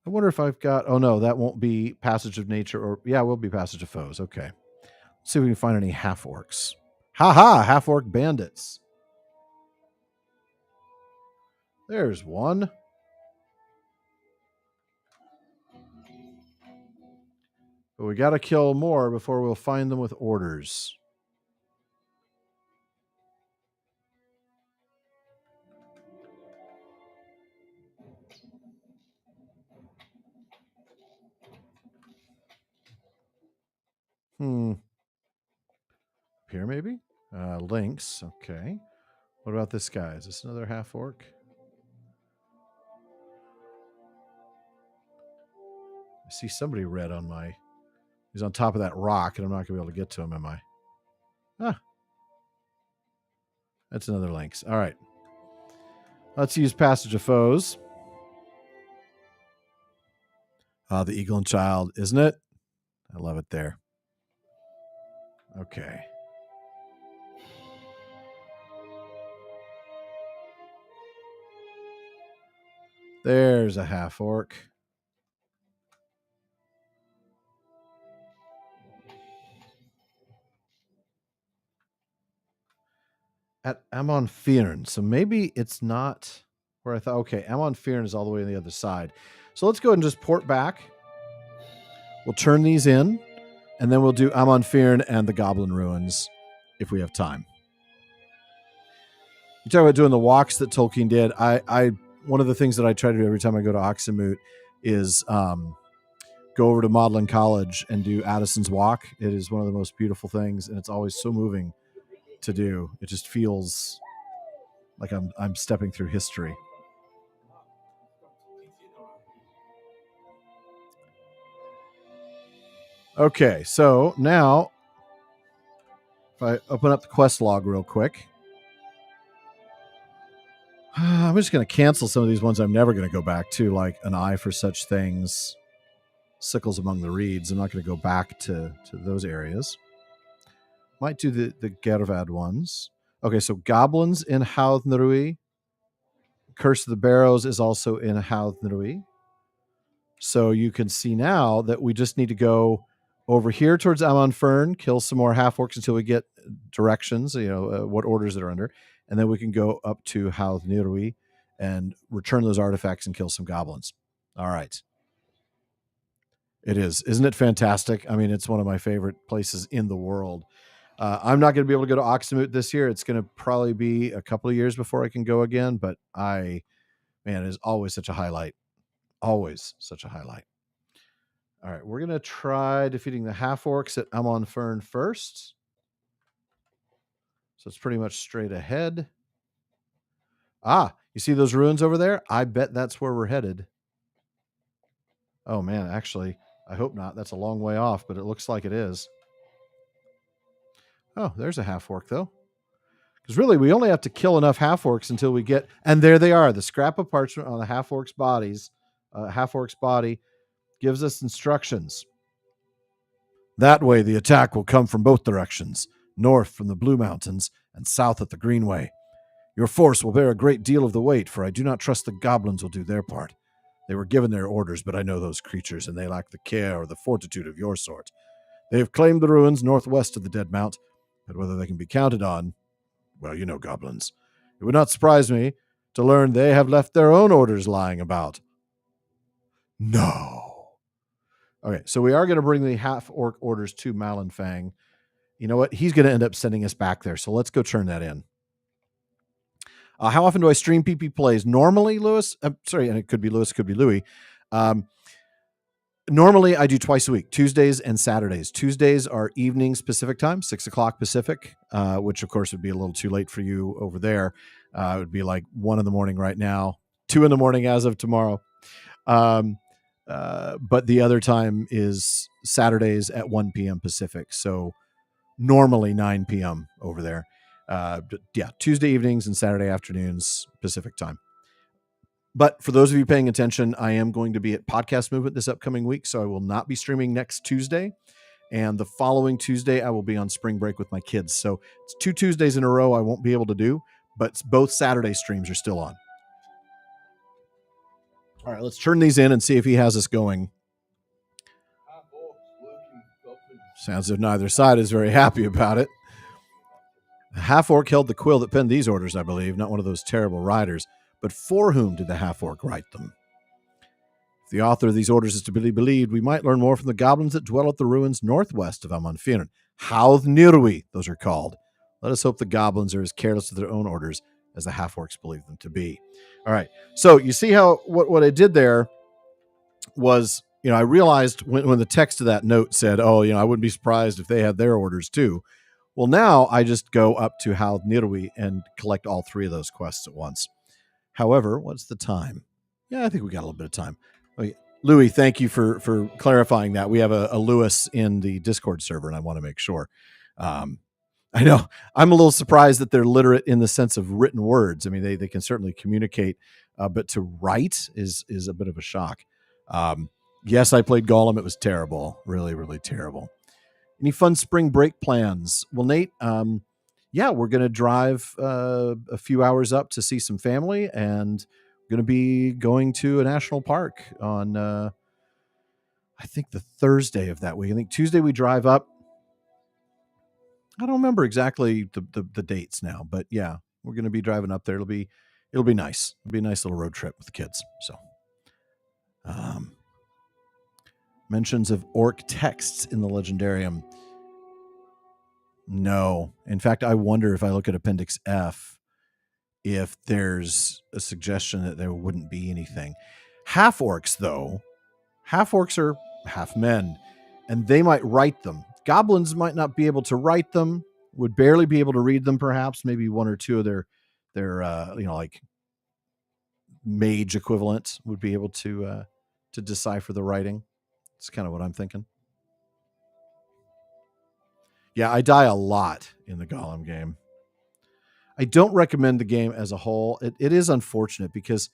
I wonder if I've got. Oh no, that won't be Passage of Nature, or yeah, it will be Passage of Foes. Okay, let's see if we can find any half orcs. Ha ha! Half orc bandits. There's one. But we got to kill more before we'll find them with orders. Here maybe? Lynx. Okay. What about this guy? Is this another half orc? I see somebody red on my. He's on top of that rock, and I'm not going to be able to get to him, am I? Ah. That's another lynx. All right. Let's use Passage of Foes. The Eagle and Child, isn't it? I love it there. Okay. There's a half orc. At Amon Fearn. So maybe it's not where I thought. Okay, Amon Fearn is all the way on the other side. So let's go ahead and just port back. We'll turn these in, and then we'll do Amon Fearn and the Goblin Ruins if we have time. You talk about doing the walks that Tolkien did. I one of the things that I try to do every time I go to Oxenmoot is go over to Magdalen College and do Addison's Walk. It is one of the most beautiful things, and it's always so moving to do. It just feels like I'm stepping through history. Okay, so now if I open up the quest log real quick, I'm just going to cancel some of these ones I'm never going to go back to, like An Eye for Such Things, Sickles Among the Reeds. I'm not going to go back to those areas. Might do the Gervad ones. Okay, so Goblins in Howth Nerui. Curse of the Barrows is also in Howth Nerui. So you can see now that we just need to go over here towards Amon Fern, kill some more half orcs until we get directions, what orders that are under, and then we can go up to Howth Nerui and return those artifacts and kill some goblins. All right. It is. Isn't it fantastic? I mean, it's one of my favorite places in the world. I'm not going to be able to go to Oxenmoot this year. It's going to probably be a couple of years before I can go again, but it is always such a highlight. Always such a highlight. All right, we're going to try defeating the half-orcs at Amon Fern first. So it's pretty much straight ahead. Ah, you see those ruins over there? I bet that's where we're headed. Oh, man, actually, I hope not. That's a long way off, but it looks like it is. Oh, there's a half-orc, though. Because really, we only have to kill enough half-orcs until we get... And there they are, the scrap of parchment on the half-orc's bodies. Half-orc's body gives us instructions. That way, the attack will come from both directions, north from the Blue Mountains and south at the Greenway. Your force will bear a great deal of the weight, for I do not trust the goblins will do their part. They were given their orders, but I know those creatures, and they lack the care or the fortitude of your sort. They have claimed the ruins northwest of the Dead Mount, but whether they can be counted on, well, you know goblins. It would not surprise me to learn they have left their own orders lying about. No. Okay, so we are going to bring the half-orc orders to Malinfang. You know what? He's going to end up sending us back there, so let's go turn that in. How often do I stream PP Plays? Normally, Lewis, sorry, and it could be Lewis, could be Louis. Normally, I do twice a week, Tuesdays and Saturdays. Tuesdays are evenings Pacific time, 6 o'clock Pacific, which, of course, would be a little too late for you over there. It would be like 1 in the morning right now, 2 in the morning as of tomorrow. But the other time is Saturdays at 1 p.m. Pacific. So normally 9 p.m. over there. Tuesday evenings and Saturday afternoons Pacific time. But for those of you paying attention, I am going to be at Podcast Movement this upcoming week, so I will not be streaming next Tuesday. And the following Tuesday, I will be on spring break with my kids. So it's 2 Tuesdays in a row I won't be able to do, but both Saturday streams are still on. All right, let's turn these in and see if he has us going. Sounds as if neither side is very happy about it. The half-orc held the quill that penned these orders, I believe, not one of those terrible riders. But for whom did the half-orc write them? If the author of these orders is to be believed, we might learn more from the goblins that dwell at the ruins northwest of Amonfirin. Hauth Nirwi, those are called. Let us hope the goblins are as careless of their own orders as the half-orcs believe them to be. All right, so you see how what I did there was, I realized when the text of that note said, I wouldn't be surprised if they had their orders too. Well, now I just go up to Hauth Nirwi and collect all 3 of those quests at once. However, what's the time? Yeah, I think we got a little bit of time. Okay. Louis, thank you for clarifying that. We have a Lewis in the Discord server, and I want to make sure. I know I'm a little surprised that they're literate in the sense of written words. I mean, they can certainly communicate, but to write is a bit of a shock. Yes, I played Gollum. It was terrible. Really, really terrible. Any fun spring break plans? Well, Nate, we're going to drive a few hours up to see some family, and going to be going to a national park on, I think, the Thursday of that week. I think Tuesday we drive up. I don't remember exactly the dates now, but yeah, we're going to be driving up there. It'll be nice. It'll be a nice little road trip with the kids. So, mentions of orc texts in the Legendarium. No. In fact, I wonder if I look at Appendix F, if there's a suggestion that there wouldn't be anything. Half-orcs, though, half-orcs are half-men, and they might write them. Goblins might not be able to write them, would barely be able to read them, perhaps. Maybe 1 or 2 of their like mage equivalents would be able to decipher the writing. It's kind of what I'm thinking. Yeah, I die a lot in the Gollum game. I don't recommend the game as a whole. It is unfortunate because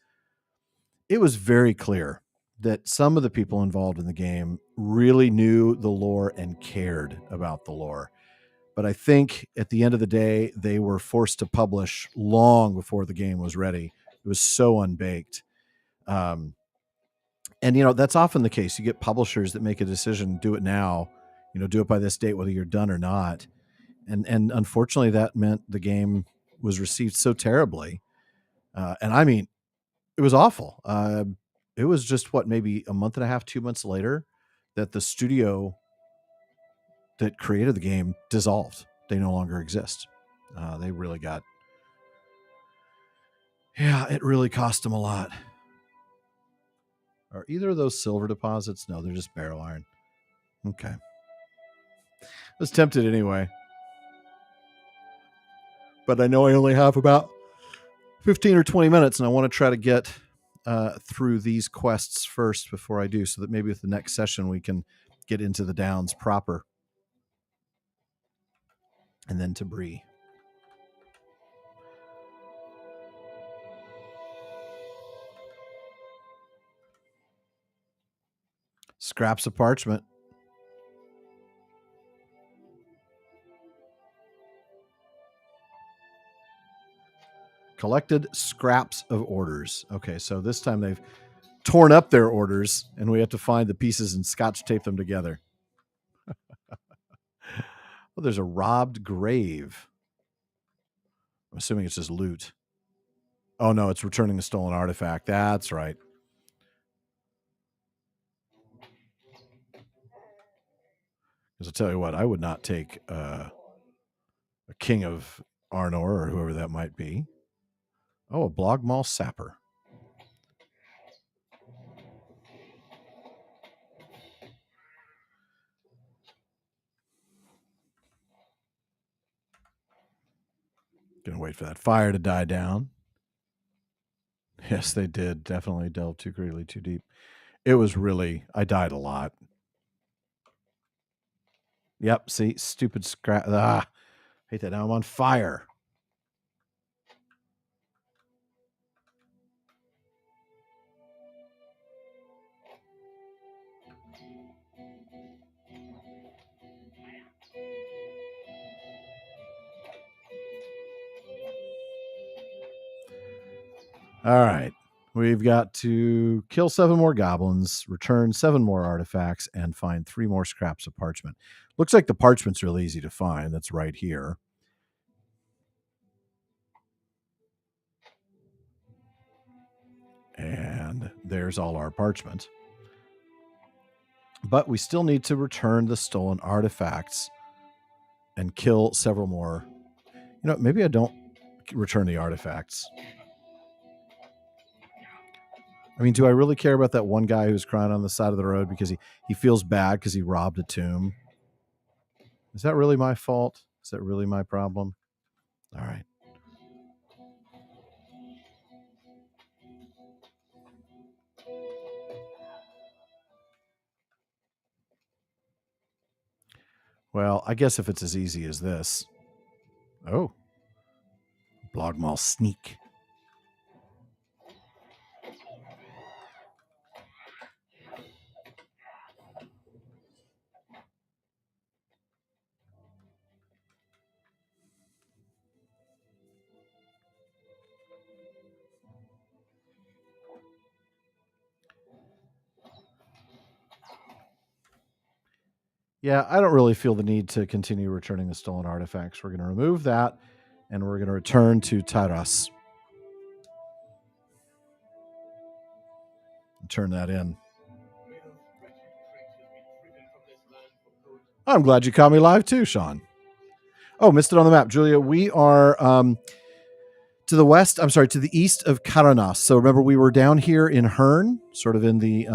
it was very clear that some of the people involved in the game really knew the lore and cared about the lore. But I think at the end of the day, they were forced to publish long before the game was ready. It was so unbaked. And, that's often the case. You get publishers that make a decision, do it now, do it by this date, whether you're done or not. And unfortunately, that meant the game was received so terribly. And I mean, it was awful. It was just maybe a month and a half, 2 months later that the studio that created the game dissolved. They no longer exist. They really it really cost them a lot. Are either of those silver deposits? No, they're just barrel iron. Okay. I was tempted anyway. But I know I only have about 15 or 20 minutes, and I want to try to get through these quests first before I do, so that maybe with the next session we can get into the downs proper. And then to Bree. Scraps of parchment. Collected scraps of orders. Okay, so this time they've torn up their orders, and we have to find the pieces and scotch tape them together. Well, there's a robbed grave. I'm assuming it's just loot. Oh, no, it's returning a stolen artifact. That's right. Because I'll tell you what, I would not take a king of Arnor or whoever that might be. Oh, a Blogmaw sapper. Gonna wait for that fire to die down. Yes, they did. Definitely delve too greatly, too deep. It was really, I died a lot. Yep, see, stupid scrap. Hate that. Now I'm on fire. All right. We've got to kill 7 more goblins, return 7 more artifacts, and find 3 more scraps of parchment. Looks like the parchment's really easy to find. That's right here. And there's all our parchment. But we still need to return the stolen artifacts and kill several more. You know, maybe I don't return the artifacts. I mean, do I really care about that one guy who's crying on the side of the road because he feels bad because he robbed a tomb? Is that really my fault? Is that really my problem? All right. Well, I guess if it's as easy as this. Oh. Blogmaw sneak. Yeah, I don't really feel the need to continue returning the stolen artifacts. We're going to remove that, and we're going to return to Taras. And turn that in. I'm glad you caught me live too, Sean. Oh, missed it on the map. Julia, we are to the west, I'm sorry, to the east of Karanas. So remember, we were down here in Herne, sort of in the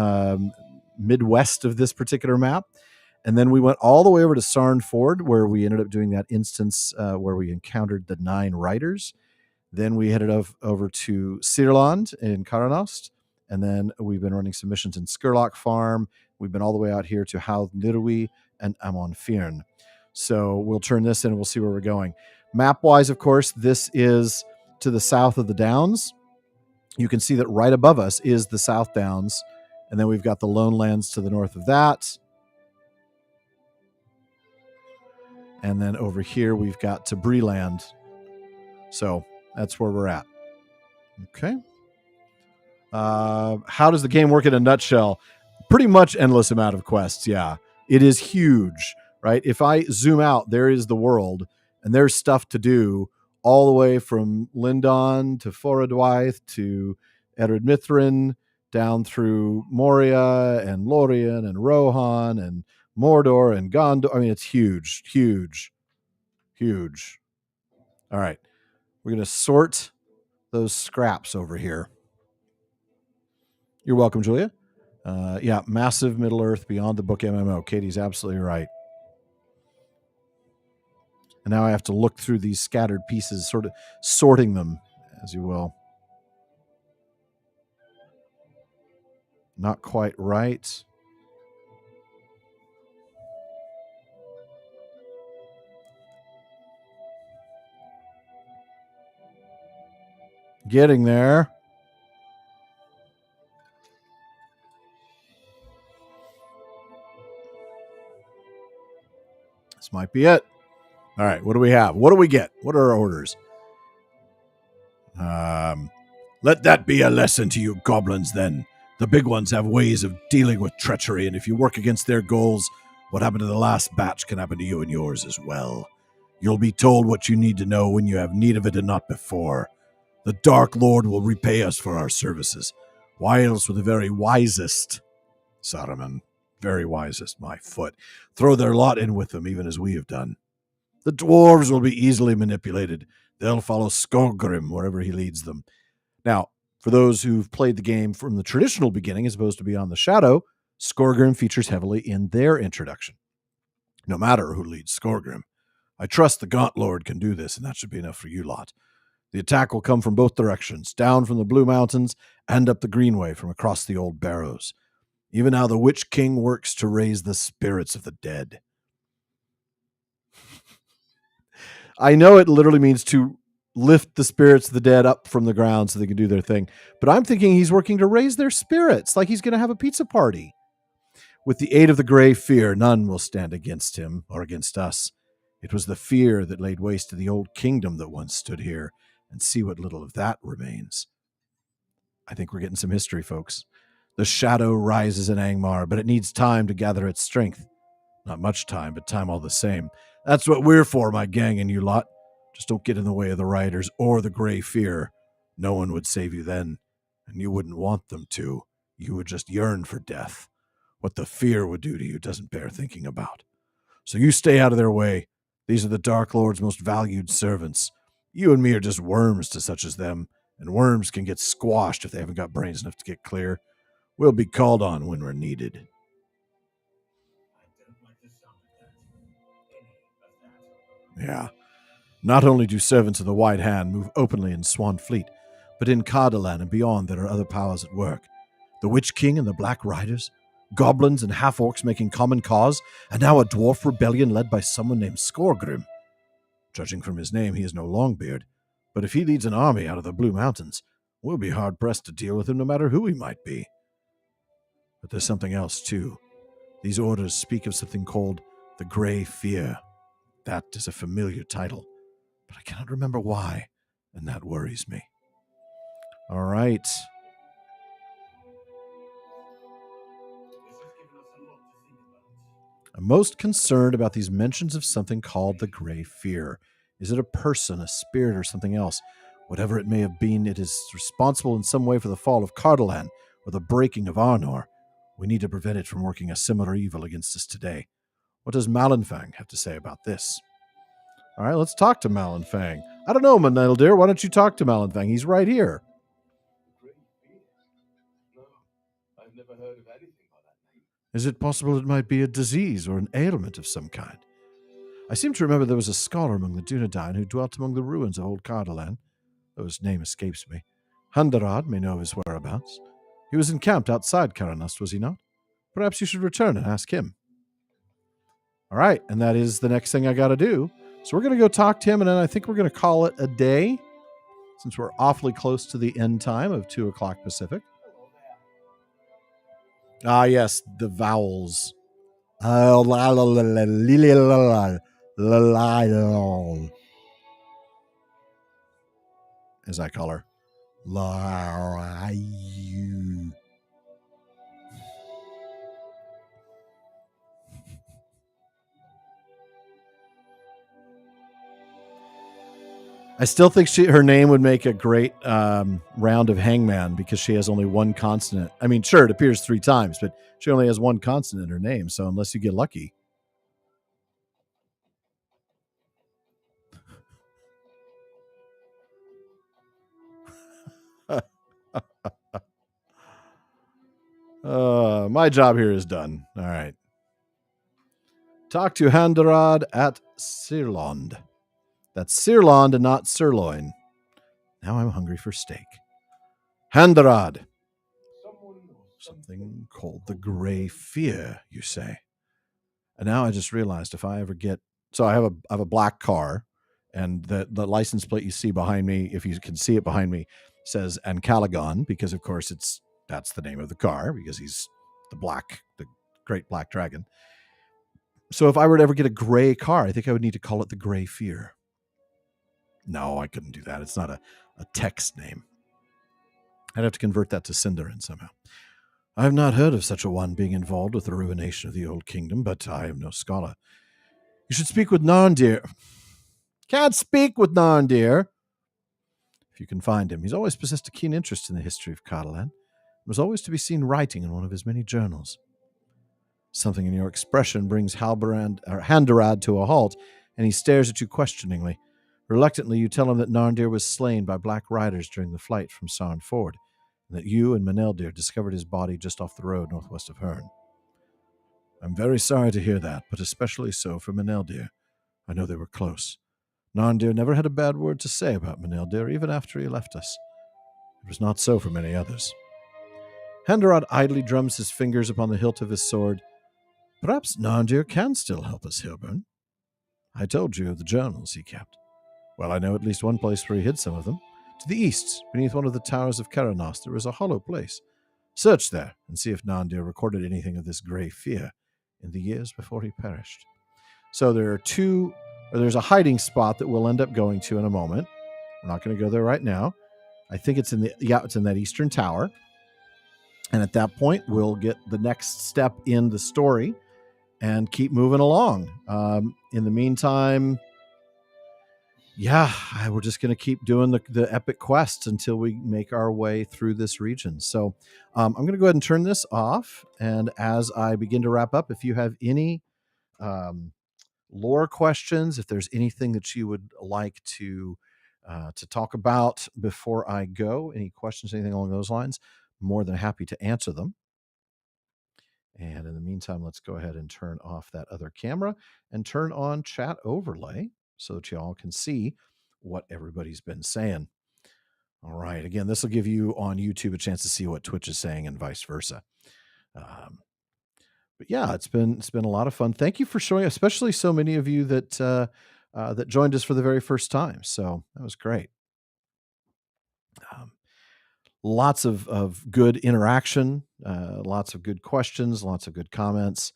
midwest of this particular map. And then we went all the way over to Sarn Ford, where we ended up doing that instance where we encountered the 9 riders. Then we headed over to Sirland in Karanost. And then we've been running some missions in Skurlock Farm. We've been all the way out here to Hal Nirwi and Amon Firn. So we'll turn this in and we'll see where we're going. Map-wise, of course, this is to the south of the Downs. You can see that right above us is the South Downs. And then we've got the Lone Lands to the north of that. And then over here, we've got Tabri Land. So that's where we're at. Okay. How does the game work in a nutshell? Pretty much endless amount of quests. Yeah, it is huge, right? If I zoom out, there is the world, and there's stuff to do all the way from Lindon to Foradwaith to Ered Mithrin, down through Moria and Lorien and Rohan and Mordor and Gondor. I mean, it's huge, huge, huge. All right, we're going to sort those scraps over here. You're welcome, Julia. Yeah, massive Middle Earth beyond the book MMO. Katie's absolutely right. And now I have to look through these scattered pieces, sort of sorting them, as you will. Not quite right. Getting there. This might be it. All right, what do we have? What do we get? What are our orders? Let that be a lesson to you goblins, then. The big ones have ways of dealing with treachery, and if you work against their goals, what happened to the last batch can happen to you and yours as well. You'll be told what you need to know when you have need of it and not before. The Dark Lord will repay us for our services. Why else would the very wisest, Saruman, very wisest, my foot, throw their lot in with them, even as we have done? The dwarves will be easily manipulated. They'll follow Skorgrim wherever he leads them. Now, for those who've played the game from the traditional beginning as opposed to Beyond the Shadow, Skorgrim features heavily in their introduction. No matter who leads Skorgrim, I trust the Gaunt Lord can do this, and that should be enough for you lot. The attack will come from both directions, down from the Blue Mountains and up the Greenway from across the Old Barrows. Even how the Witch King works to raise the spirits of the dead. I know it literally means to lift the spirits of the dead up from the ground so they can do their thing, but I'm thinking he's working to raise their spirits, like he's going to have a pizza party. With the aid of the Grey Fear, none will stand against him or against us. It was the fear that laid waste to the old kingdom that once stood here, and see what little of that remains. I think we're getting some history, folks. The shadow rises in Angmar, but it needs time to gather its strength. Not much time, but time all the same. That's what we're for, my gang and you lot. Just don't get in the way of the riders or the Grey Fear. No one would save you then, and you wouldn't want them to. You would just yearn for death. What the fear would do to you doesn't bear thinking about. So you stay out of their way. These are the Dark Lord's most valued servants. You and me are just worms to such as them, and worms can get squashed if they haven't got brains enough to get clear. We'll be called on when we're needed. Yeah. Not only do servants of the White Hand move openly in Swan Fleet, but in Cardalan and beyond there are other powers at work. The Witch King and the Black Riders, goblins and half-orcs making common cause, and now a dwarf rebellion led by someone named Skorgrim. Judging from his name, he is no Longbeard, but if he leads an army out of the Blue Mountains, we'll be hard-pressed to deal with him no matter who he might be. But there's something else, too. These orders speak of something called the Grey Fear. That is a familiar title, but I cannot remember why, and that worries me. All right. I'm most concerned about these mentions of something called the Grey Fear. Is it a person, a spirit, or something else? Whatever it may have been, it is responsible in some way for the fall of Cardalan or the breaking of Arnor. We need to prevent it from working a similar evil against us today. What does Malinfang have to say about this? All right, let's talk to Malinfang. I don't know, Manel dear. Why don't you talk to Malinfang? He's right here. Great fear? No, I've never heard of anything by that name. Is it possible it might be a disease or an ailment of some kind? I seem to remember there was a scholar among the Dunedain who dwelt among the ruins of old Cardalan, though his name escapes me. Hundarad may know of his whereabouts. He was encamped outside Karanust, was he not? Perhaps you should return and ask him. All right, and that is the next thing I got to do. So we're going to go talk to him, and then I think we're going to call it a day, since we're awfully close to the end time of 2 o'clock Pacific. Ah, yes, the vowels. As I call her. I still think her name would make a great round of Hangman because she has only one consonant. I mean, sure, it appears 3 times, but she only has one consonant in her name. So unless you get lucky. My job here is done. All right. Talk to Handarad at Sirlond. That's Sirlond and not sirloin. Now I'm hungry for steak. Handarad. Something called the Gray Fear, you say. And now I just realized if I ever get so I have a black car, and the license plate you see behind me, if you can see it behind me, says Ancalagon, because of course that's the name of the car, because he's the great black dragon. So if I were to ever get a gray car, I think I would need to call it the Gray Fear. No, I couldn't do that. It's not a text name. I'd have to convert that to Sindarin somehow. I have not heard of such a one being involved with the ruination of the old kingdom, but I am no scholar. You should speak with Narndir. Can't speak with Narndir. If you can find him. He's always possessed a keen interest in the history of Catalan, and was always to be seen writing in one of his many journals. Something in your expression brings Handarad to a halt, and he stares at you questioningly. Reluctantly, you tell him that Narndir was slain by black riders during the flight from Sarn Ford, and that you and Maneldir discovered his body just off the road northwest of Herne. I'm very sorry to hear that, but especially so for Maneldir. I know they were close. Narndir never had a bad word to say about Maneldir, even after he left us. It was not so for many others. Handarad idly drums his fingers upon the hilt of his sword. Perhaps Narndir can still help us, Hilburn. I told you of the journals he kept. Well, I know at least one place where he hid some of them. To the east, beneath one of the towers of Keranos, there is a hollow place. Search there and see if Narndir recorded anything of this grey fear in the years before he perished. So there's a hiding spot that we'll end up going to in a moment. We're not going to go there right now. I think it's in that eastern tower. And at that point, we'll get the next step in the story and keep moving along. In the meantime, we're just going to keep doing the epic quests until we make our way through this region. So I'm going to go ahead and turn this off. And as I begin to wrap up, if you have any lore questions, if there's anything that you would like to talk about before I go, any questions, anything along those lines, I'm more than happy to answer them. And in the meantime, let's go ahead and turn off that other camera and turn on chat overlay so that you all can see what everybody's been saying. All right. Again, this will give you on YouTube a chance to see what Twitch is saying and vice versa. But yeah, it's been a lot of fun. Thank you for showing, especially so many of you that joined us for the very first time. So that was great. Lots of good interaction, lots of good questions, lots of good comments.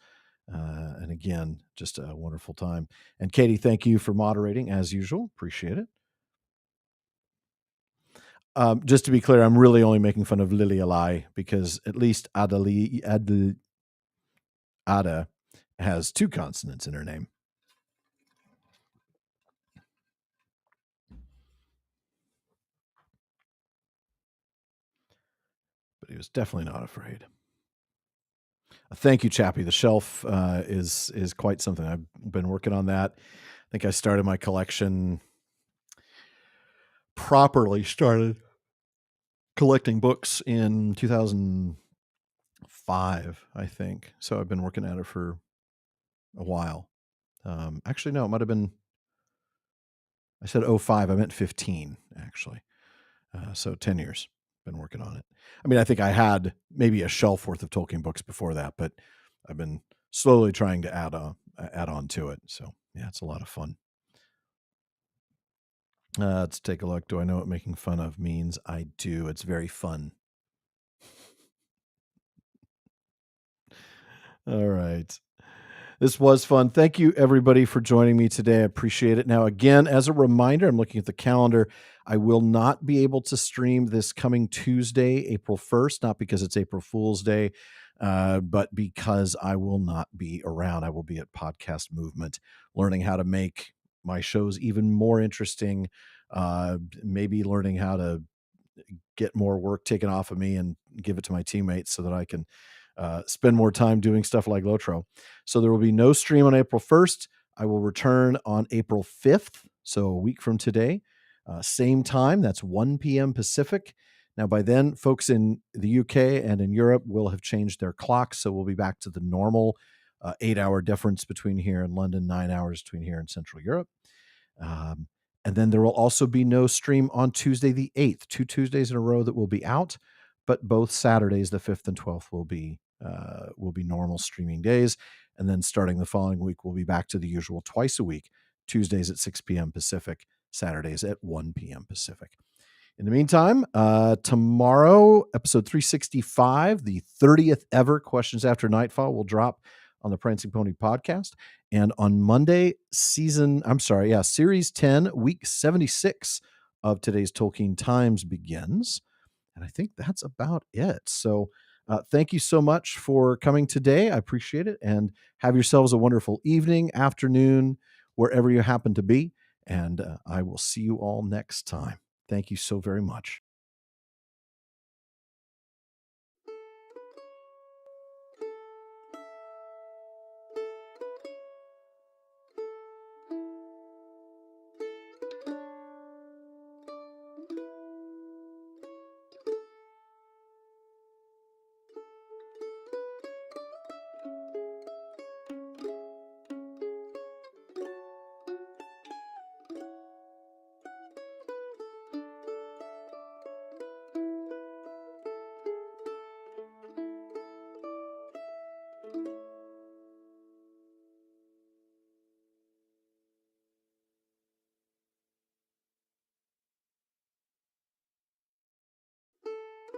And again, just a wonderful time. And Katie, thank you for moderating as usual. Appreciate it. Just to be clear, I'm really only making fun of Lily Alai because at least Ada has two consonants in her name. But he was definitely not afraid. Thank you, Chappie. The shelf is quite something. I've been working on that. I think I started my collection, properly started collecting books in 2005, I think. So I've been working at it for a while. Actually, no, it might have been, I said 05, I meant 15, actually. So 10 years, been working on it. I mean, I think I had maybe a shelf worth of Tolkien books before that, but I've been slowly trying to add on to it. So yeah, it's a lot of fun. Let's take a look. Do I know what making fun of means? I do. It's very fun. All right. This was fun. Thank you, everybody, for joining me today. I appreciate it. Now, again, as a reminder, I'm looking at the calendar. I will not be able to stream this coming Tuesday, April 1st, not because it's April Fool's Day, but because I will not be around. I will be at Podcast Movement, learning how to make my shows even more interesting, maybe learning how to get more work taken off of me and give it to my teammates so that I can spend more time doing stuff like LotRO. So there will be no stream on April 1st. I will return on April 5th, so a week from today. Same time, that's 1 p.m. Pacific, Now, by then, folks in the UK and in Europe will have changed their clocks, so we'll be back to the normal 8-hour difference between here and London, 9 hours between here and Central Europe. Um, and then there will also be no stream on Tuesday the 8th, 2 Tuesdays in a row that will be out, but both Saturdays, the 5th and 12th, will be normal streaming days. And then starting the following week, we'll be back to the usual twice a week, Tuesdays at 6 p.m. Pacific, Saturdays at 1 p.m. Pacific. In the meantime, tomorrow, episode 365, the 30th ever Questions After Nightfall, will drop on the Prancing Pony podcast. And on Monday, series 10, week 76 of today's Tolkien Times begins. And I think that's about it. So thank you so much for coming today. I appreciate it. And have yourselves a wonderful evening, afternoon, wherever you happen to be. And I will see you all next time. Thank you so very much.